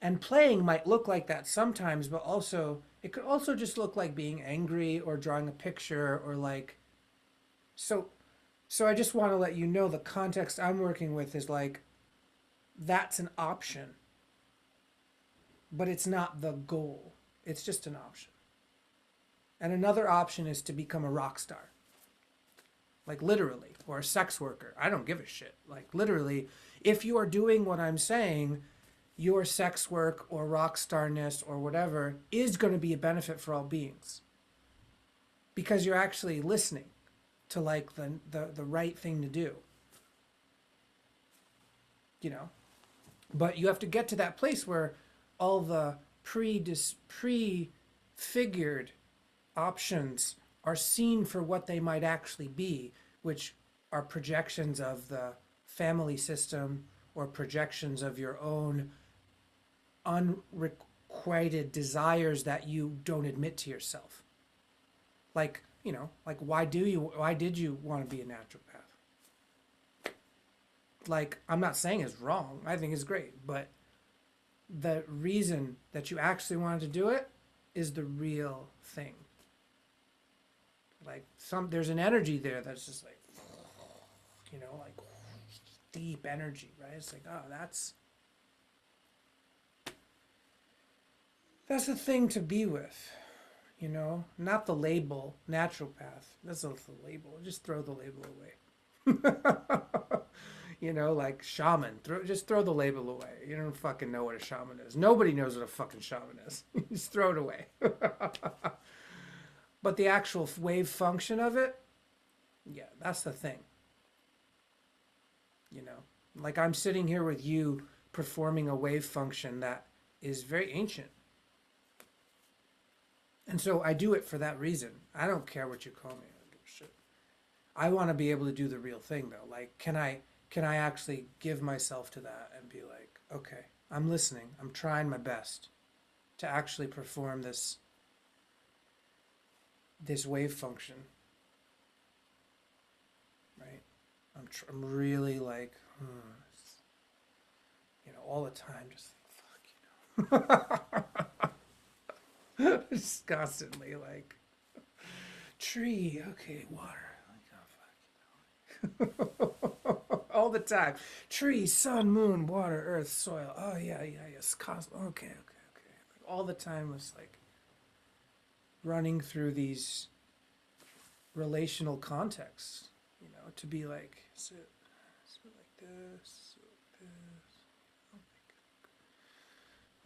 And playing might look like that sometimes, but also it could also just look like being angry or drawing a picture or like, so I just want to let you know the context I'm working with is like, that's an option, but it's not the goal. It's just an option. And another option is to become a rock star. Like literally, or a sex worker. I don't give a shit. Like literally, if you are doing what I'm saying, your sex work or rock starness or whatever is going to be a benefit for all beings. Because you're actually listening to like the right thing to do. But you have to get to that place where all the prefigured options are seen for what they might actually be, which are projections of the family system or projections of your own unrequited desires that you don't admit to yourself. Like, like why did you want to be a naturopath? Like, I'm not saying it's wrong. I think it's great, but the reason that you actually wanted to do it is the real thing. Like there's an energy there that's just like, like deep energy, right? It's like, oh, that's the thing to be with, not the label, naturopath. That's not the label. Just throw the label away. Like shaman. Just throw the label away. You don't fucking know what a shaman is. Nobody knows what a fucking shaman is. Just throw it away. But the actual wave function of it, yeah, that's the thing. Like I'm sitting here with you performing a wave function that is very ancient. And so I do it for that reason. I don't care what you call me. I don't give a shit. I want to be able to do the real thing though. Like, can I actually give myself to that and be like, okay, I'm listening. I'm trying my best to actually perform this wave function, right? I'm really like, all the time, just fuck, just constantly like, tree, okay, water, like, oh fuck, all the time, tree, sun, moon, water, earth, soil. Oh yeah, yeah, yes, cosmos. Okay, okay, okay. Like, all the time was like running through these relational contexts, to be like, so like this, so like this. Oh,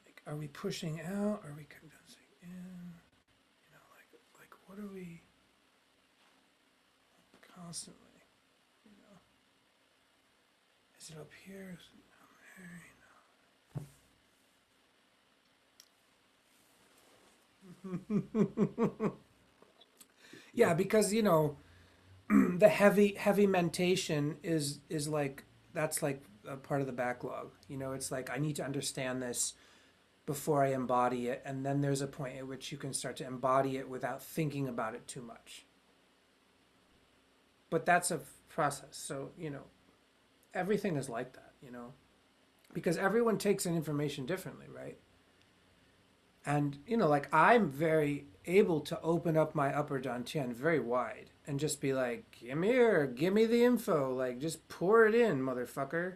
like, are we pushing out? Are we condensing in? Like what are we constantly? You know, is it up here? Is it down there? Yeah, because the heavy mentation is like that's like a part of the backlog. It's like I need to understand this before I embody it, and then there's a point at which you can start to embody it without thinking about it too much. But that's a process. So, everything is like that, because everyone takes in information differently, right? And, like I'm very able to open up my upper dantian very wide and just be like, give me here, give me the info, like just pour it in, motherfucker.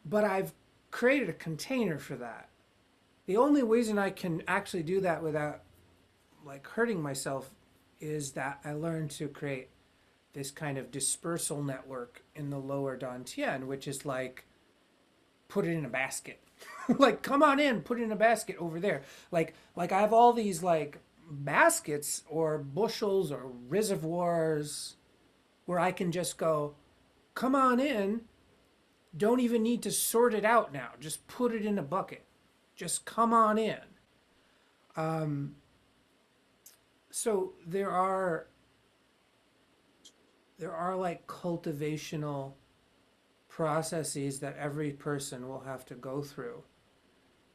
But I've created a container for that. The only reason I can actually do that without like hurting myself is that I learned to create this kind of dispersal network in the lower dantian, which is like put it in a basket. Like come on in, put it in a basket over there. Like I have all these like baskets or bushels or reservoirs where I can just go, come on in. Don't even need to sort it out now. Just put it in a bucket. Just come on in. So there are like cultivational processes that every person will have to go through,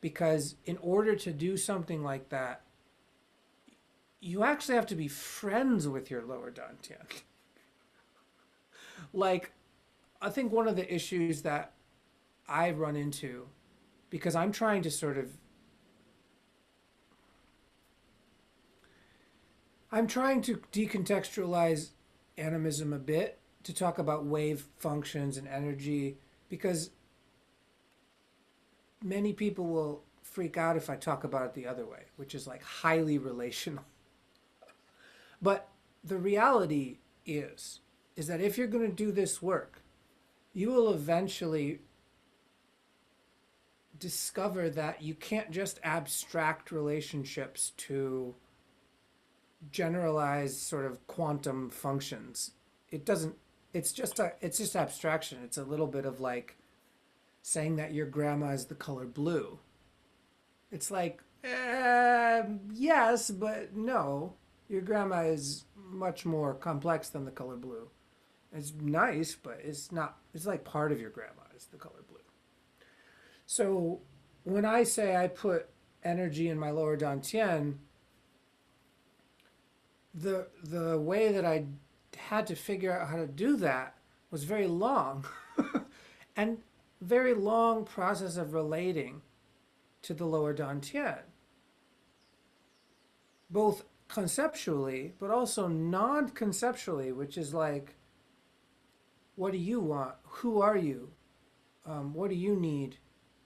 because in order to do something like that, you actually have to be friends with your lower dantian. Like, I think one of the issues that I run into, because I'm trying to I'm trying to decontextualize animism a bit to talk about wave functions and energy, because many people will freak out if I talk about it the other way, which is like highly relational. But the reality is that if you're going to do this work, you will eventually discover that you can't just abstract relationships to generalized sort of quantum functions. It doesn't it's just abstraction. It's a little bit of like saying that your grandma is the color blue. It's like, yes, but no. Your grandma is much more complex than the color blue. It's nice, but it's not. It's like part of your grandma is the color blue. So when I say I put energy in my lower dantian, the way that I had to figure out how to do that was very long, and very long process of relating to the lower dantian, both conceptually but also non-conceptually, which is like, what do you want? Who are you? What do you need?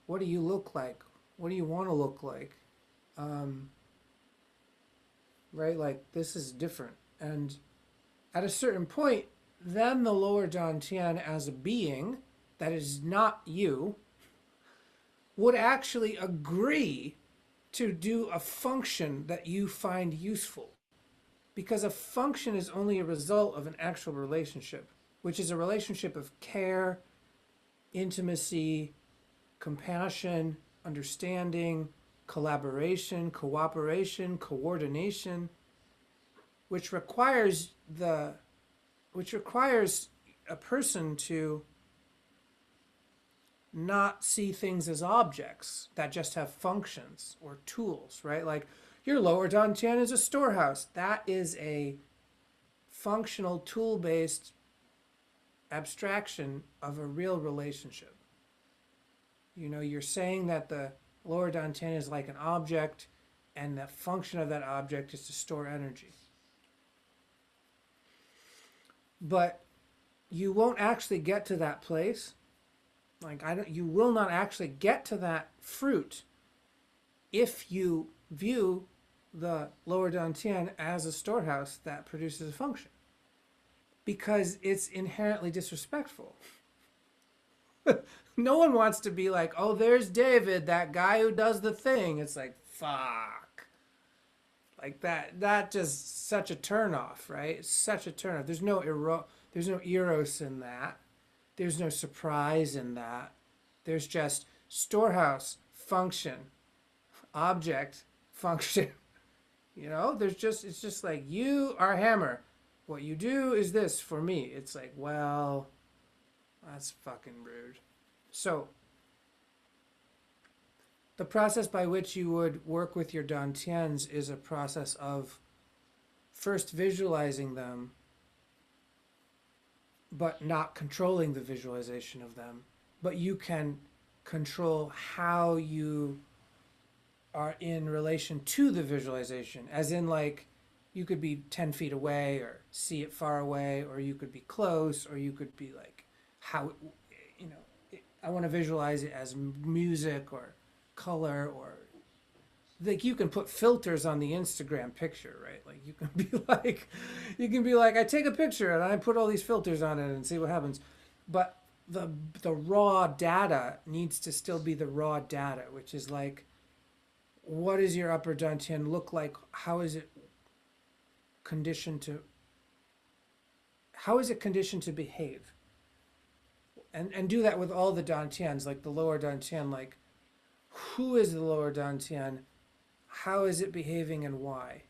What do you look like? What do you want to look like? Um, right? Like this is different. And at a certain point, then the lower dantian as a being that is not you would actually agree to do a function that you find useful. Because a function is only a result of an actual relationship, which is a relationship of care, intimacy, compassion, understanding, collaboration, cooperation, coordination, which requires a person to not see things as objects that just have functions or tools, right? Like your lower dantian is a storehouse. That is a functional tool-based abstraction of a real relationship. You know, you're saying that the lower dantian is like an object and the function of that object is to store energy. But you won't actually get to that place. Like you will not actually get to that fruit if you view the lower dantian as a storehouse that produces a function, because it's inherently disrespectful. No one wants to be like, oh, there's David, that guy who does the thing. It's like, fuck. Like that just such a turnoff, right? It's such a turnoff. There's no eros in that. There's no surprise in that. There's just storehouse, function, object, function. You know, it's just like, you are a hammer. What you do is this for me. It's like, well, that's fucking rude. So, the process by which you would work with your dantians is a process of first visualizing them, but not controlling the visualization of them. But you can control how you are in relation to the visualization, as in, like, you could be 10 feet away or see it far away, or you could be close, or you could be like, how, you know, I want to visualize it as music or color, or like you can put filters on the Instagram picture, right? Like you can be like, I take a picture and I put all these filters on it and see what happens. But the raw data needs to still be the raw data, which is like, what does your upper dantian look like? How is it conditioned to behave? And do that with all the dantians, like the lower dantian, like, who is the lower dantian? How is it behaving and why?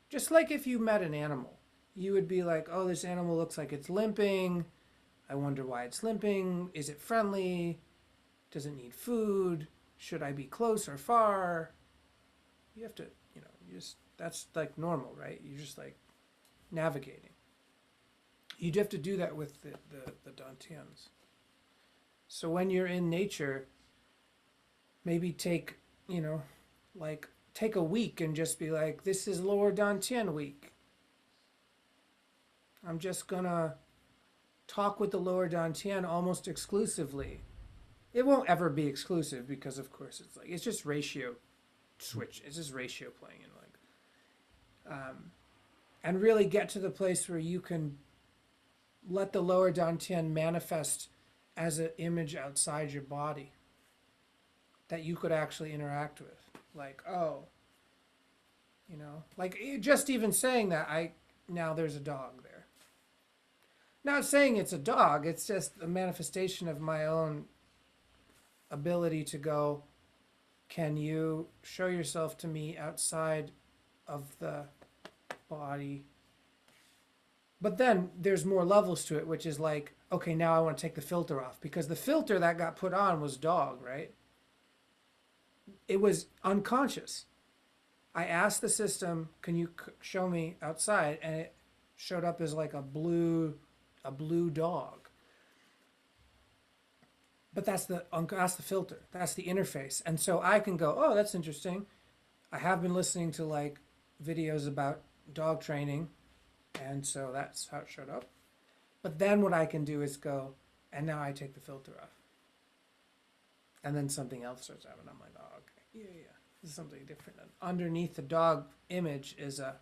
Just like if you met an animal, you would be like, oh, this animal looks like it's limping. I wonder why it's limping. Is it friendly? Does it need food? Should I be close or far? You have to, that's like normal, right? You're just like navigating. You'd have to do that with the dantians. So when you're in nature, maybe take a week and just be like, this is lower dantian week. I'm just gonna talk with the lower dantian almost exclusively. It won't ever be exclusive because, of course, it's just ratio switch. It's just ratio playing, and really get to the place where you can let the lower dantian manifest as an image outside your body that you could actually interact with. Like, oh, like just even saying that, now there's a dog there. Not saying it's a dog, it's just a manifestation of my own ability to go, can you show yourself to me outside of the body? But then there's more levels to it, which is like, okay, now I want to take the filter off, because the filter that got put on was dog, right? It was unconscious. I asked the system, can you show me outside? And it showed up as like a blue dog. But that's the filter. That's the interface. And so I can go, oh, that's interesting. I have been listening to like videos about dog training, and so that's how it showed up. But then what I can do is go, and now I take the filter off. And then something else starts out, and I'm like, oh, okay, yeah, this is something different. And underneath the dog image is a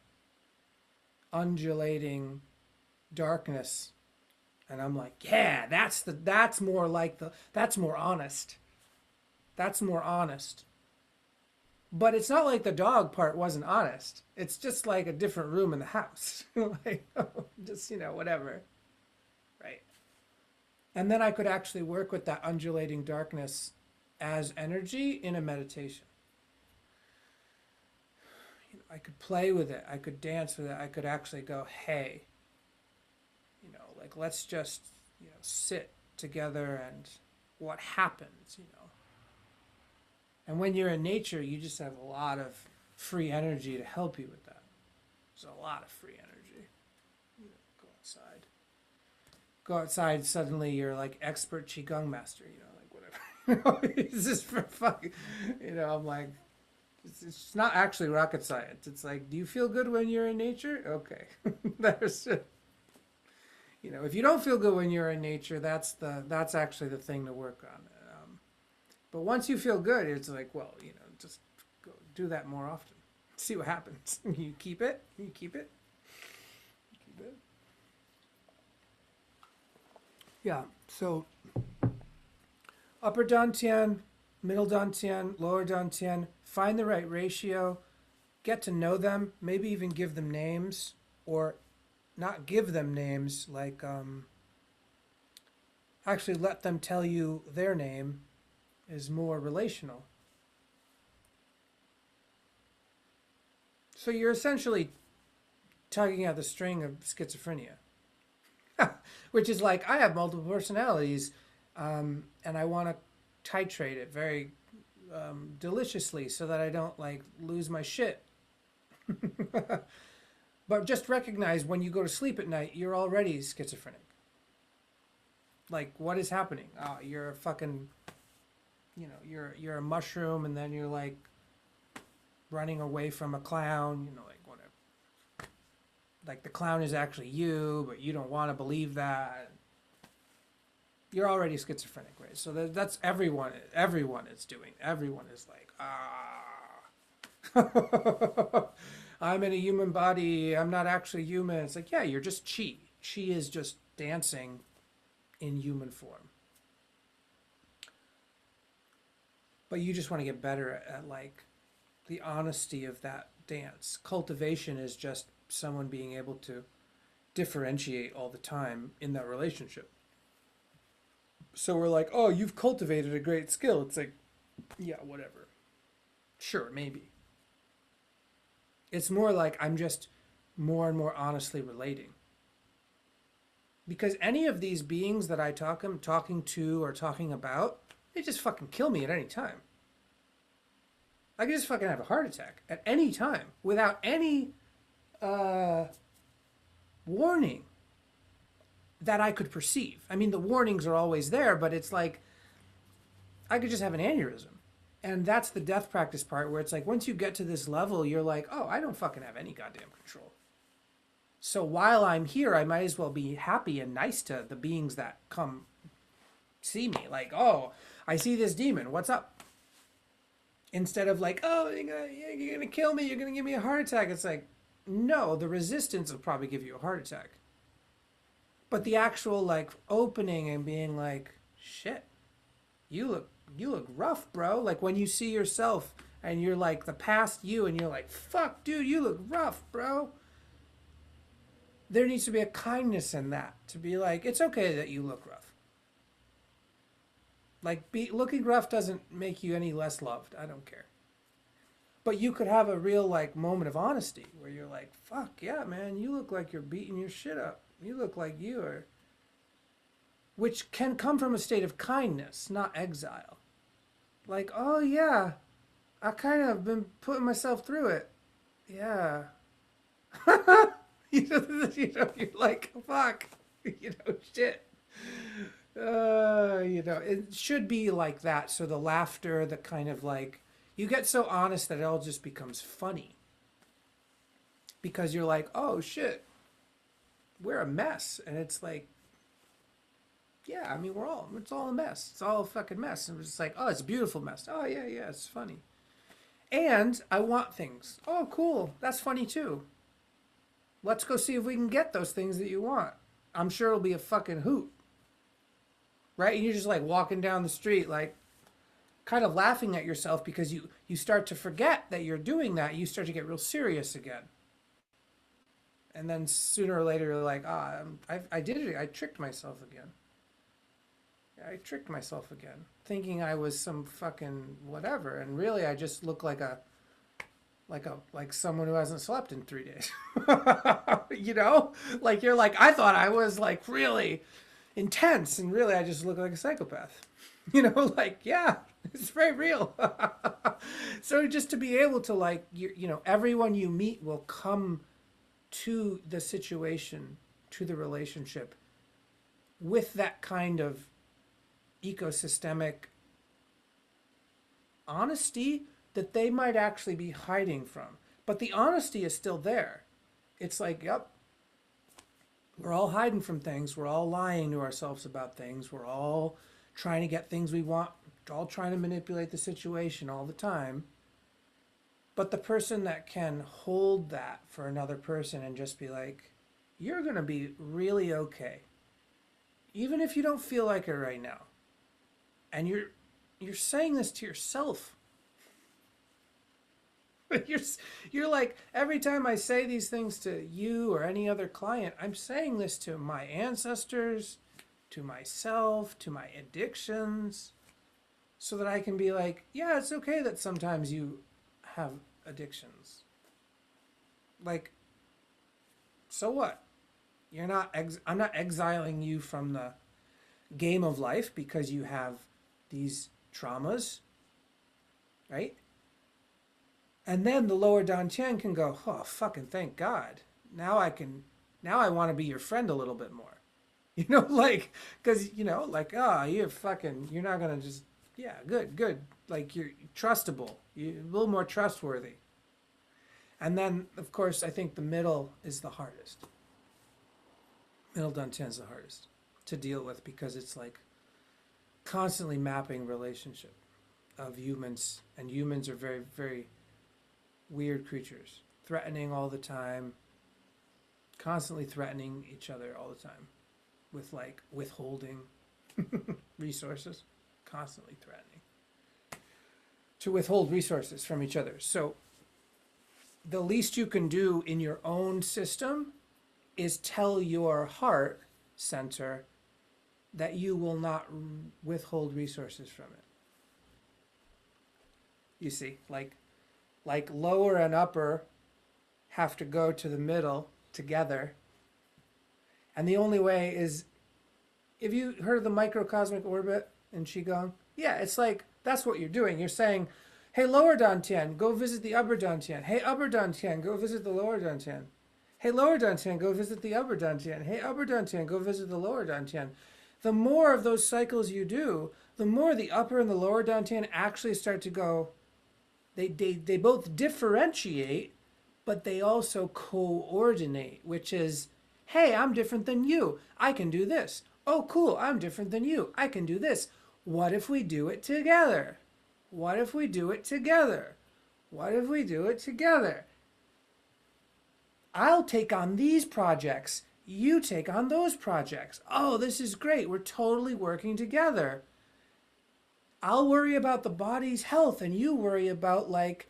undulating darkness. And I'm like, yeah, that's more honest. That's more honest. But it's not like the dog part wasn't honest. It's just like a different room in the house. Like, just, whatever. Right. And then I could actually work with that undulating darkness as energy in a meditation. I could play with it. I could dance with it. I could actually go, hey, like, let's just, sit together and what happens, you know. And when you're in nature, you just have a lot of free energy to help you with that. There's a lot of free energy. You know, go outside. Go outside, suddenly you're like expert Qigong master, you know, like whatever. You know, it's just for fucking, you know, I'm like, it's not actually rocket science. It's like, do you feel good when you're in nature? Okay. There's, you know, if you don't feel good when you're in nature, that's actually the thing to work on. But once you feel good, it's like, well, you know, just go do that more often. See what happens. You keep it. You keep it. You keep it. Yeah. So upper dantian, middle dantian, lower dantian. Find the right ratio. Get to know them. Maybe even give them names, or not give them names. Like actually let them tell you their name is more relational. So you're essentially tugging at the string of schizophrenia, which is like, I have multiple personalities, and I want to titrate it very deliciously so that I don't like lose my shit. But just recognize when you go to sleep at night, you're already schizophrenic. Like, what is happening? Oh, you're a fucking, you know, you're a mushroom, and then you're like running away from a clown, you know, like whatever. Like the clown is actually you, but you don't want to believe that. You're already schizophrenic, right? So that's everyone. Everyone is doing. Everyone is like, I'm in a human body. I'm not actually human. It's like, yeah, you're just chi. Chi is just dancing in human form. But you just want to get better at like the honesty of that dance. Cultivation is just someone being able to differentiate all the time in that relationship. So we're like, oh, you've cultivated a great skill. It's like, yeah, whatever. Sure, maybe. It's more like I'm just more and more honestly relating. Because any of these beings that I'm talking to or talking about, they just fucking kill me at any time. I could just fucking have a heart attack at any time without any warning that I could perceive. I mean, the warnings are always there, but it's like I could just have an aneurysm. And that's the death practice part, where it's like once you get to this level, you're like, oh, I don't fucking have any goddamn control. So while I'm here, I might as well be happy and nice to the beings that come see me. Like, oh, I see this demon. What's up? Instead of like, oh, you're gonna kill me. You're gonna give me a heart attack. It's like, no, the resistance will probably give you a heart attack. But the actual like opening and being like, shit, you look rough, bro. Like when you see yourself and you're like the past you and you're like, fuck, dude, you look rough, bro. There needs to be a kindness in that, to be like, it's okay that you look rough. Like looking rough doesn't make you any less loved. I don't care. But you could have a real like moment of honesty where you're like, fuck yeah, man, you look like you're beating your shit up. You look like you are. Which can come from a state of kindness, not exile. Like, oh yeah, I kind of been putting myself through it. Yeah. You're like, fuck. Shit. It should be like that. So the laughter, the kind of like, you get so honest that it all just becomes funny. Because you're like, oh shit, we're a mess. And it's like, yeah, I mean, it's all a mess. It's all a fucking mess. And it's just like, oh, it's a beautiful mess. Oh, yeah, it's funny. And I want things. Oh, cool. That's funny too. Let's go see if we can get those things that you want. I'm sure it'll be a fucking hoot. Right? And you're just like walking down the street, like kind of laughing at yourself because you start to forget that you're doing that. You start to get real serious again. And then sooner or later, you're like, I did it. I tricked myself again. Thinking I was some fucking whatever, and really I just look like someone who hasn't slept in 3 days. Like you're like, I thought I was like really intense, and really I just look like a psychopath. Like, yeah, it's very real. So just to be able to like, everyone you meet will come to the situation, to the relationship with that kind of ecosystemic honesty that they might actually be hiding from. But the honesty is still there. It's like, yep, we're all hiding from things. We're all lying to ourselves about things. We're all trying to get things we want, all trying to manipulate the situation all the time. But the person that can hold that for another person and just be like, you're going to be really okay, even if you don't feel like it right now. And you're saying this to yourself. You're like, every time I say these things to you or any other client, I'm saying this to my ancestors, to myself, to my addictions, so that I can be like, yeah, it's okay that sometimes you have addictions. Like, so what? I'm not exiling you from the game of life because you have these traumas, right? And then the lower dantian can go, oh, fucking thank God. Now I want to be your friend a little bit more. Like, because, like, oh, you're not going to just, yeah, good. Like, you're trustable. You're a little more trustworthy. And then, of course, I think the middle is the hardest. Middle dantian is the hardest to deal with because it's like constantly mapping relationship of humans. And humans are very, very weird creatures, threatening all the time, constantly threatening each other all the time with like withholding resources, constantly threatening to withhold resources from each other. So the least you can do in your own system is tell your heart center that you will not withhold resources from it. You see, like lower and upper have to go to the middle together. And the only way is, if you heard of the microcosmic orbit in Qigong? Yeah, it's like, that's what you're doing. You're saying, hey, lower dantian, go visit the upper dantian. Hey, upper dantian, go visit the lower dantian. Hey, lower dantian, go visit the upper dantian. Hey, upper dantian, go visit the lower dantian. The more of those cycles you do, the more the upper and the lower dantian actually start to go, they both differentiate, but they also coordinate, which is, hey, I'm different than you. I can do this. Oh, cool, I'm different than you. I can do this. What if we do it together? What if we do it together? What if we do it together? I'll take on these projects. You take on those projects. Oh, this is great. We're totally working together. I'll worry about the body's health and you worry about like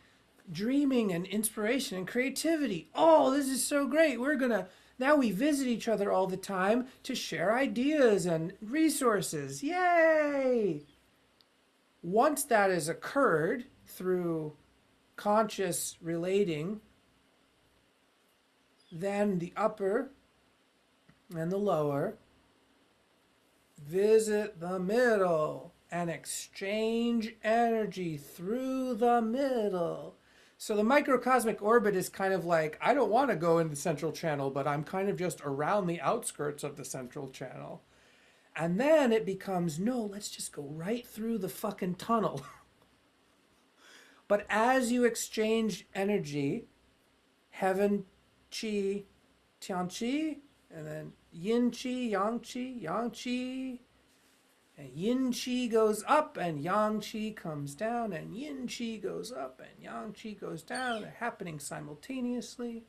dreaming and inspiration and creativity. Oh, this is so great. Now we visit each other all the time to share ideas and resources. Yay! Once that has occurred through conscious relating, then the upper and the lower visit the middle and exchange energy through the middle. So the microcosmic orbit is kind of like, I don't want to go in the central channel, but I'm kind of just around the outskirts of the central channel. And then it becomes, no, let's just go right through the fucking tunnel. But as you exchange energy, heaven chi, tian chi, and then yin chi, yang chi, and yin chi goes up and yang chi comes down, and yin chi goes up and yang chi goes down. They're happening simultaneously.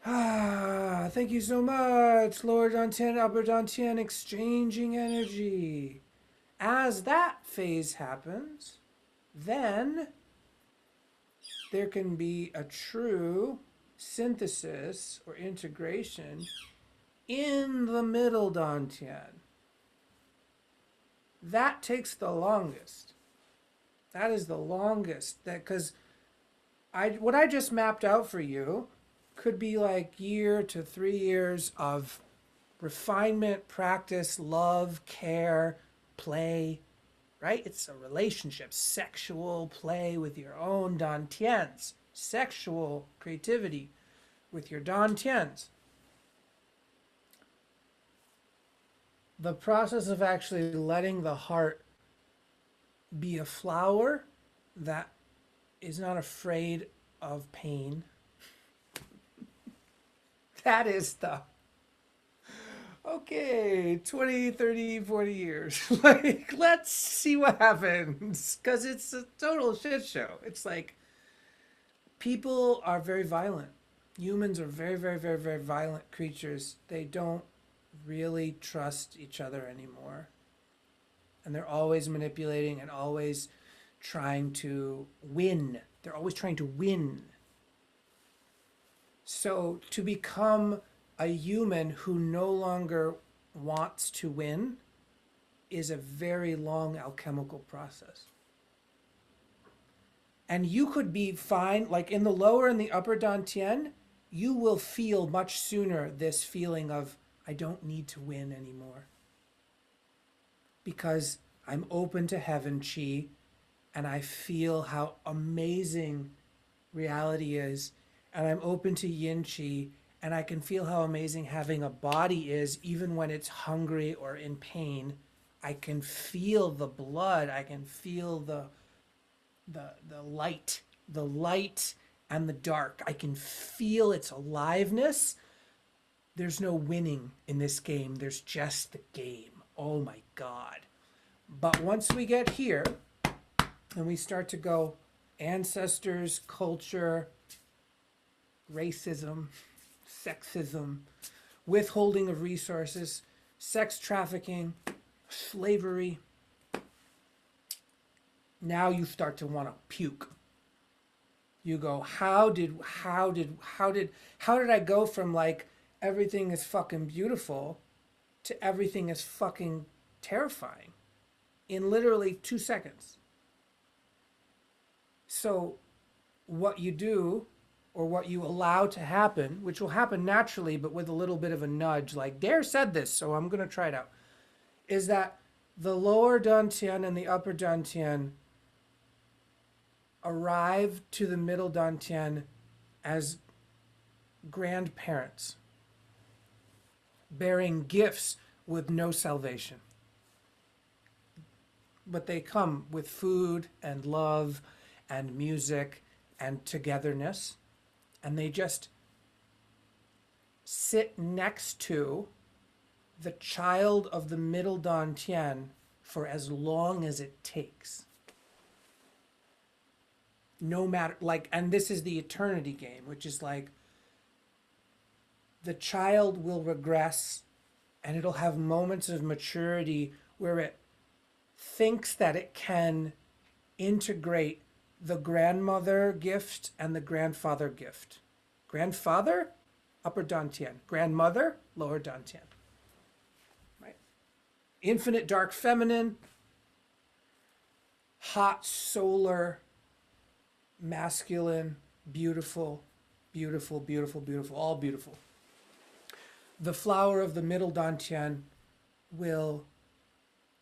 Thank you so much, lower dantian, upper dantian, exchanging energy. As that phase happens, then there can be a true synthesis or integration in the middle dantian. That takes the longest. That is the longest. Because what I just mapped out for you could be like year to 3 years of refinement, practice, love, care, play, right? It's a relationship, sexual play with your own dantians, sexual creativity with your dantians. The process of actually letting the heart be a flower that is not afraid of pain. That is the okay, 20, 30, 40 years. Like, let's see what happens. Because it's a total shit show. It's like people are very violent. Humans are very, very, very, very violent creatures. They don't really trust each other anymore. And they're always manipulating and always trying to win. They're always trying to win. So to become a human who no longer wants to win is a very long alchemical process. And you could be fine, like in the lower and the upper dantian, you will feel much sooner this feeling of, I don't need to win anymore. Because I'm open to heaven chi, and I feel how amazing reality is, and I'm open to yin chi, and I can feel how amazing having a body is, even when it's hungry or in pain. I can feel the blood. I can feel the light and the dark. I can feel its aliveness. There's no winning in this game. There's just the game. Oh my God. But once we get here and we start to go ancestors, culture, racism, sexism, withholding of resources, sex trafficking, slavery, now you start to want to puke. You go, how did I go from like everything is fucking beautiful to everything is fucking terrifying in literally 2 seconds? So what you do, or what you allow to happen, which will happen naturally but with a little bit of a nudge, like Dare said this, so I'm going to try it out, is that the lower dantian and the upper dantian arrive to the middle dantian as grandparents, bearing gifts with no salvation. But they come with food and love and music and togetherness, and they just sit next to the child of the middle dantian for as long as it takes. No matter, like, and this is the eternity game, which is like the child will regress and it'll have moments of maturity where it thinks that it can integrate the grandmother gift and the grandfather gift. Grandfather, upper dantian. Grandmother, lower dantian. Right? Infinite dark feminine, hot solar masculine, beautiful, beautiful, beautiful, beautiful, all beautiful. The flower of the middle dantian will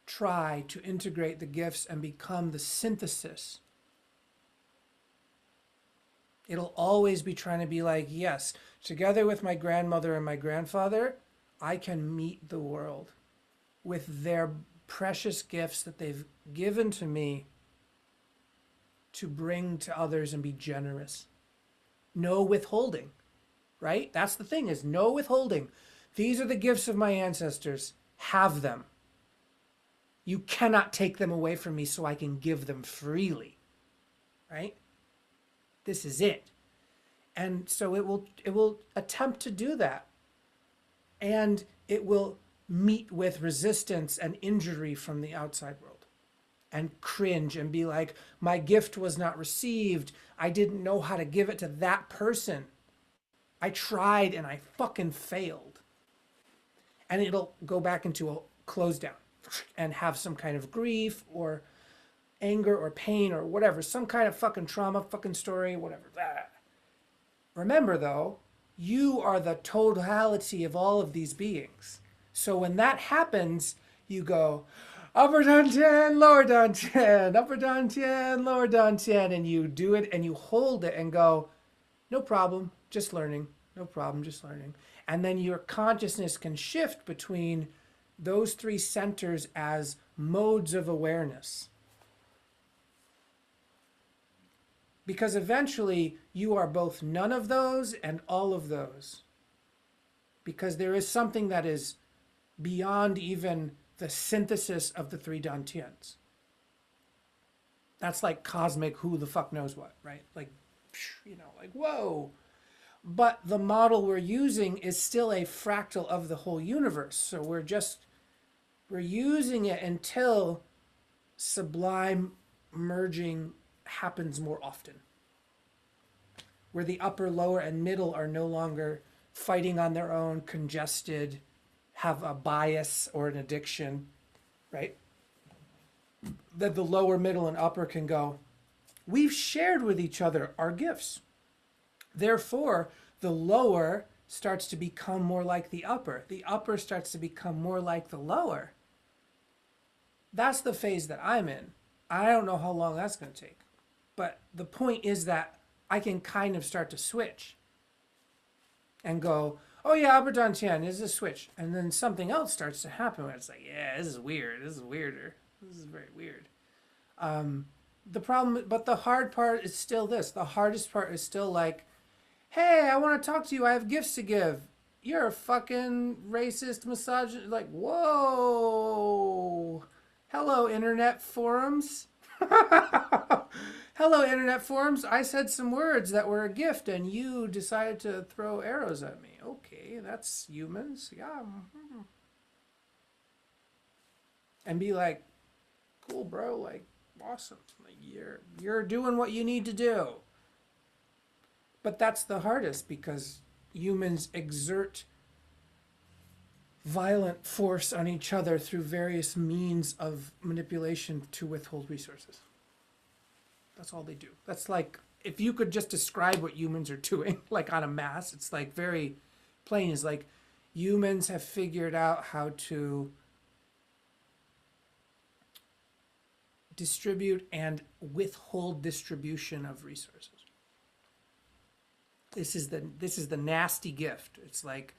try to integrate the gifts and become the synthesis. It'll always be trying to be like, yes, together with my grandmother and my grandfather, I can meet the world with their precious gifts that they've given to me to bring to others and be generous. No withholding, right? That's the thing, is no withholding. These are the gifts of my ancestors. Have them. You cannot take them away from me so I can give them freely, right? This is it. And so it will attempt to do that. And it will meet with resistance and injury from the outside world. And cringe and be like, my gift was not received. I didn't know how to give it to that person. I tried and I fucking failed. And it'll go back into a close down and have some kind of grief or anger or pain or whatever, some kind of fucking trauma, fucking story, whatever. Remember though, you are the totality of all of these beings. So when that happens, you go, upper dantian, lower dantian, upper dantian, lower dantian, and you do it and you hold it and go, no problem, just learning, no problem, just learning. And then your consciousness can shift between those three centers as modes of awareness. Because eventually you are both none of those and all of those. Because there is something that is beyond even the synthesis of the three dantians. That's like cosmic who the fuck knows what, right? Like, like, whoa. But the model we're using is still a fractal of the whole universe. So we're using it until sublime merging happens more often. Where the upper, lower, and middle are no longer fighting on their own, congested, have a bias or an addiction, right? That the lower, middle, and upper can go, we've shared with each other our gifts. Therefore, the lower starts to become more like the upper. The upper starts to become more like the lower. That's the phase that I'm in. I don't know how long that's going to take. But the point is that I can kind of start to switch and go, oh yeah, upper dantian is a switch. And then something else starts to happen where it's like, yeah, this is weird. This is weirder. This is very weird. The problem, but the hard part is still this. The hardest part is still like, hey, I want to talk to you. I have gifts to give. You're a fucking racist, misogynist. Like, whoa. Hello, internet forums. Hello, internet forums. I said some words that were a gift and you decided to throw arrows at me. Okay, that's humans. Yeah. And be like, cool, bro. Like, awesome. Like, you're doing what you need to do. But that's the hardest because humans exert violent force on each other through various means of manipulation to withhold resources. That's all they do. That's like, if you could just describe what humans are doing, like on a mass, it's like very plain. Is like humans have figured out how to distribute and withhold distribution of resources. This is the nasty gift. It's like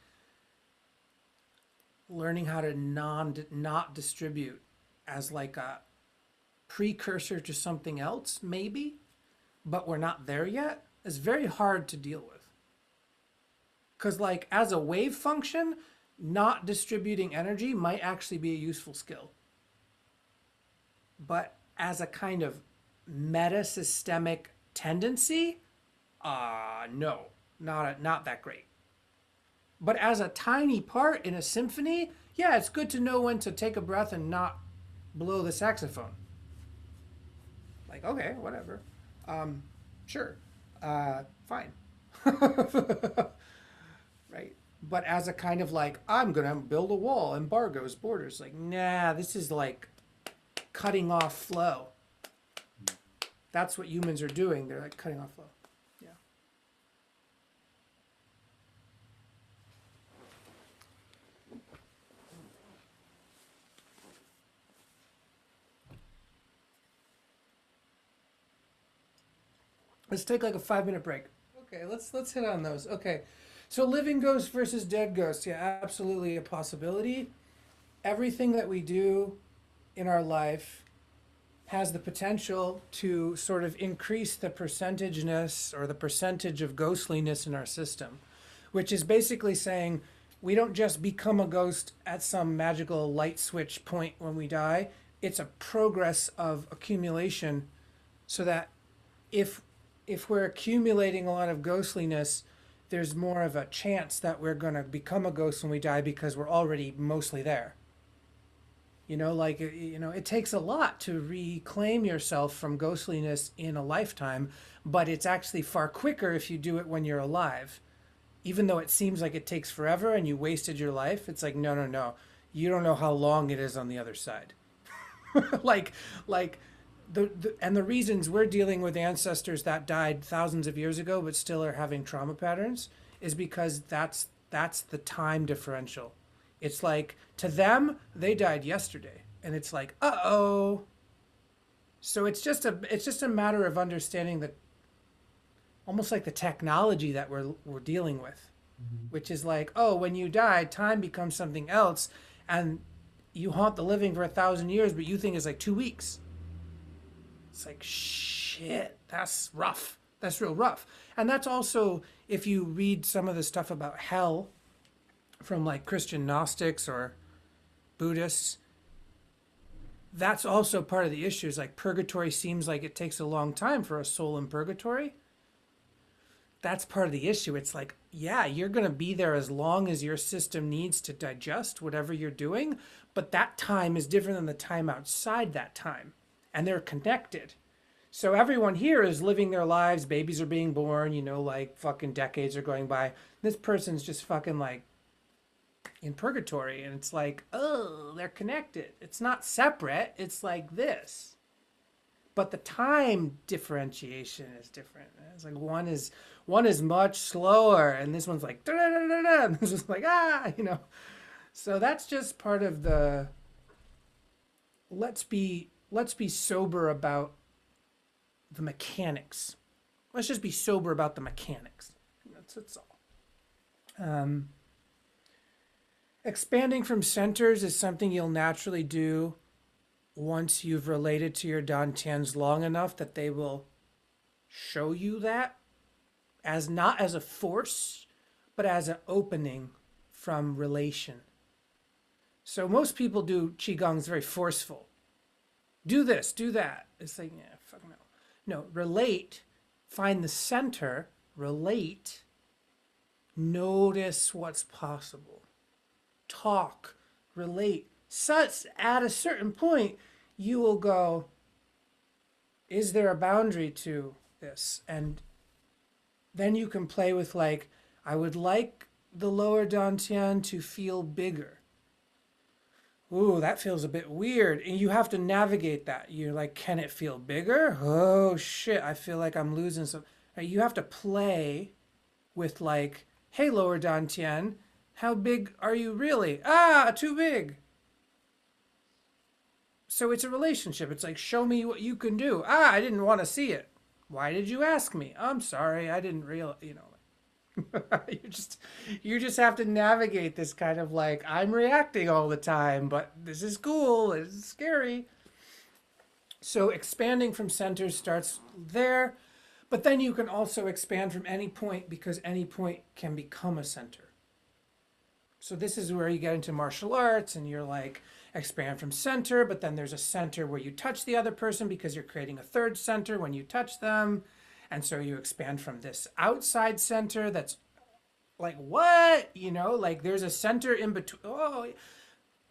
learning how to not distribute as like a precursor to something else, maybe, but we're not there yet. It's very hard to deal with. Because like as a wave function, not distributing energy might actually be a useful skill. But as a kind of meta-systemic tendency, no, not that great. But as a tiny part in a symphony, yeah, it's good to know when to take a breath and not blow the saxophone. Like, okay, whatever. Sure. Fine. Right? But as a kind of like, I'm going to build a wall, embargoes, borders. Like, nah, this is like cutting off flow. That's what humans are doing. They're like cutting off flow. Yeah. Let's take like a 5-minute break. Okay, let's hit on those. Okay. So living ghosts versus dead ghosts. Yeah, absolutely a possibility. Everything that we do in our life has the potential to sort of increase the percentageness or the percentage of ghostliness in our system, which is basically saying we don't just become a ghost at some magical light switch point when we die. It's a progress of accumulation so that if we're accumulating a lot of ghostliness, there's more of a chance that we're going to become a ghost when we die because we're already mostly there. It takes a lot to reclaim yourself from ghostliness in a lifetime, but it's actually far quicker if you do it when you're alive. Even though it seems like it takes forever and you wasted your life, it's like, no. You don't know how long it is on the other side. And the reasons we're dealing with ancestors that died thousands of years ago but still are having trauma patterns is because that's the time differential. It's like, to them, they died yesterday. and it's like, uh-oh. So it's just a matter of understanding the almost like the technology that we're dealing with, Mhm. which is like, oh, when you die, time becomes something else, and you haunt the living for 1,000 years, but you think it's like 2 weeks. It's like shit. That's rough. That's real rough. And that's also if you read some of the stuff about hell from like Christian Gnostics or Buddhists, that's also part of the issue. Is like purgatory seems like it takes a long time for a soul in purgatory. That's part of the issue. It's like, yeah, you're going to be there as long as your system needs to digest whatever you're doing, but that time is different than the time outside that time. And they're connected. So everyone here is living their lives, babies are being born, like fucking decades are going by. This person's just fucking like in purgatory and it's like, oh, they're connected. It's not separate. It's like this. But the time differentiation is different. It's like one is much slower, and this one's like da da da da da. And this one's like So that's just part of the let's be sober about the mechanics. Let's just be sober about the mechanics. That's all. Um, Expanding from centers is something you'll naturally do once you've related to your dantians long enough that they will show you that as not as a force, but as an opening from relation. So most people do qigong is very forceful. Do this, do that. It's like, yeah, fuck no. No, relate, find the center, relate, notice what's possible. Talk, relate. Such at a certain point, you will go, is there a boundary to this? And then you can play with like, I would like the lower dantian to feel bigger. Ooh, that feels a bit weird. And you have to navigate that. You're like, can it feel bigger? Oh shit, I feel like I'm losing some. You have to play with like, hey, lower dantian, how big are you really? Ah, too big. So it's a relationship. It's like, show me what you can do. Ah, I didn't want to see it. Why did you ask me? I'm sorry, I didn't realize. You just have to navigate this kind of like I'm reacting all the time, but this is cool. It's scary. So expanding from centers starts there, but then you can also expand from any point because any point can become a center. So this is where you get into martial arts and you're like expand from center, but then there's a center where you touch the other person because you're creating a third center when you touch them. And so you expand from this outside center that's like what like there's a center in between. Oh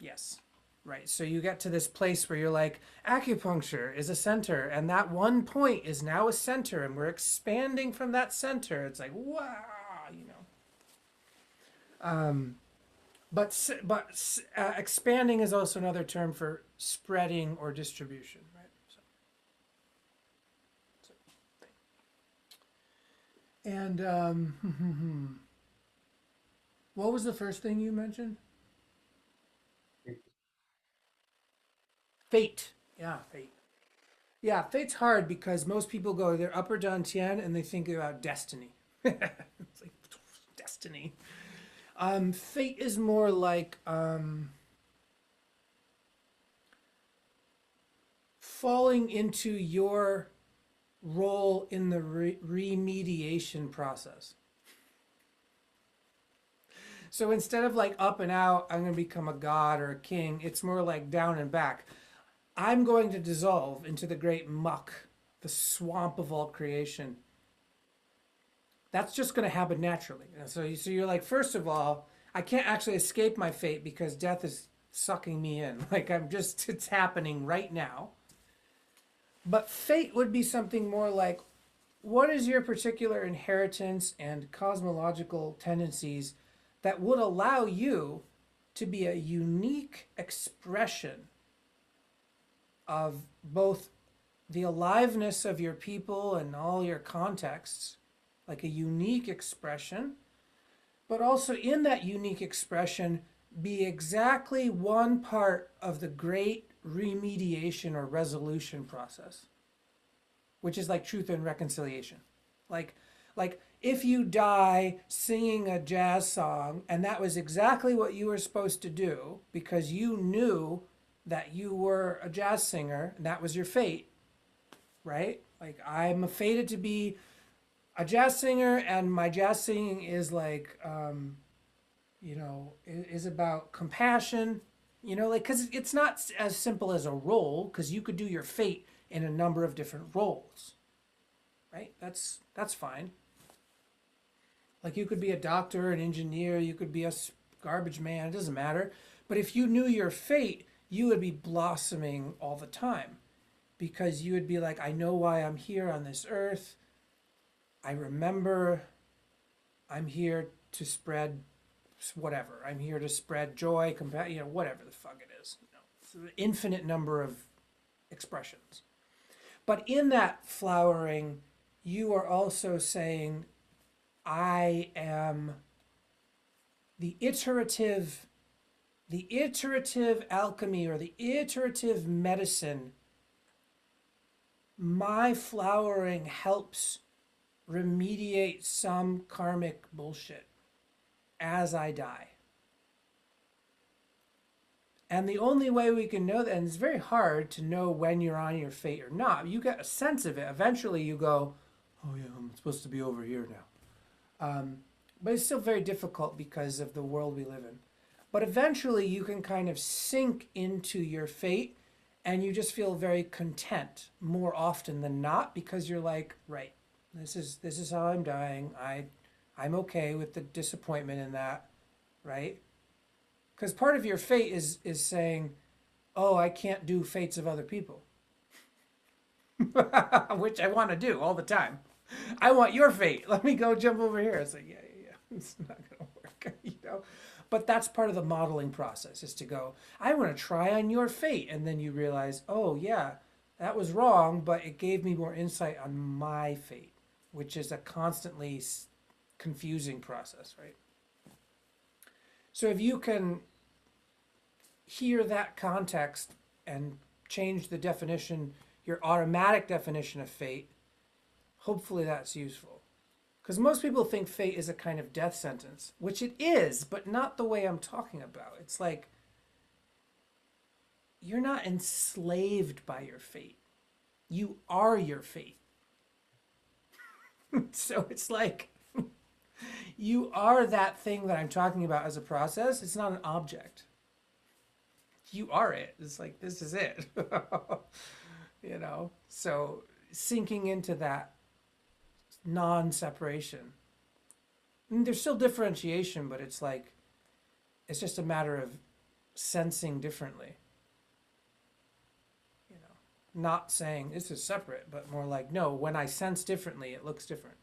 yes, right. So you get to this place where you're like acupuncture is a center and that one point is now a center and we're expanding from that center. It's like wow. But expanding is also another term for spreading or distribution, right? So and what was the first thing you mentioned? Fate. Yeah, fate. Yeah, fate's hard because most people go their upper dantian and they think about destiny. It's like destiny. Fate is more like falling into your role in the remediation process. So instead of like up and out, I'm going to become a god or a king, it's more like down and back. I'm going to dissolve into the great muck, the swamp of all creation. That's just going to happen naturally. And so you're like, first of all, I can't actually escape my fate because death is sucking me in. Like it's happening right now. But fate would be something more like, what is your particular inheritance and cosmological tendencies that would allow you to be a unique expression of both the aliveness of your people and all your contexts, like a unique expression, but also in that unique expression, be exactly one part of the great remediation or resolution process, which is like truth and reconciliation. Like, like if you die singing a jazz song and that was exactly what you were supposed to do because you knew that you were a jazz singer and that was your fate, right? Like I'm fated to be a jazz singer and my jazz singing is like, is about compassion, like, because it's not as simple as a role, because you could do your fate in a number of different roles, right? That's fine. Like you could be a doctor, an engineer, you could be a garbage man, it doesn't matter. But if you knew your fate, you would be blossoming all the time because you would be like, I know why I'm here on this earth. I remember I'm here to spread whatever. I'm here to spread joy, compassion, whatever the fuck it is. It's an infinite number of expressions. But in that flowering, you are also saying, I am the iterative alchemy or the iterative medicine. My flowering helps remediate some karmic bullshit as I die. And the only way we can know that, and it's very hard to know when you're on your fate or not, you get a sense of it. Eventually you go, oh yeah, I'm supposed to be over here now. But it's still very difficult because of the world we live in. But eventually you can kind of sink into your fate and you just feel very content more often than not because you're like, right, this is how I'm dying. I'm okay with the disappointment in that, right? Because part of your fate is saying, oh, I can't do fates of other people, which I want to do all the time. I want your fate. Let me go jump over here. It's like, yeah. It's not going to work, But that's part of the modeling process is to go, I want to try on your fate. And then you realize, oh, yeah, that was wrong, but it gave me more insight on my fate, which is a constantly confusing process, right? So if you can hear that context and change the definition, your automatic definition of fate, hopefully that's useful. Because most people think fate is a kind of death sentence, which it is, but not the way I'm talking about. It's like you're not enslaved by your fate. You are your fate. So it's like you are that thing that I'm talking about as a process. It's not an object. You are it. It's like, this is it. So sinking into that non-separation. There's still differentiation, but it's like, it's just a matter of sensing differently. Not saying this is separate, but more like, no, when I sense differently, it looks different.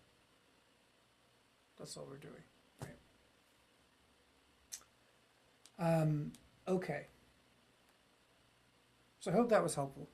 That's all we're doing, right? Okay. So I hope that was helpful.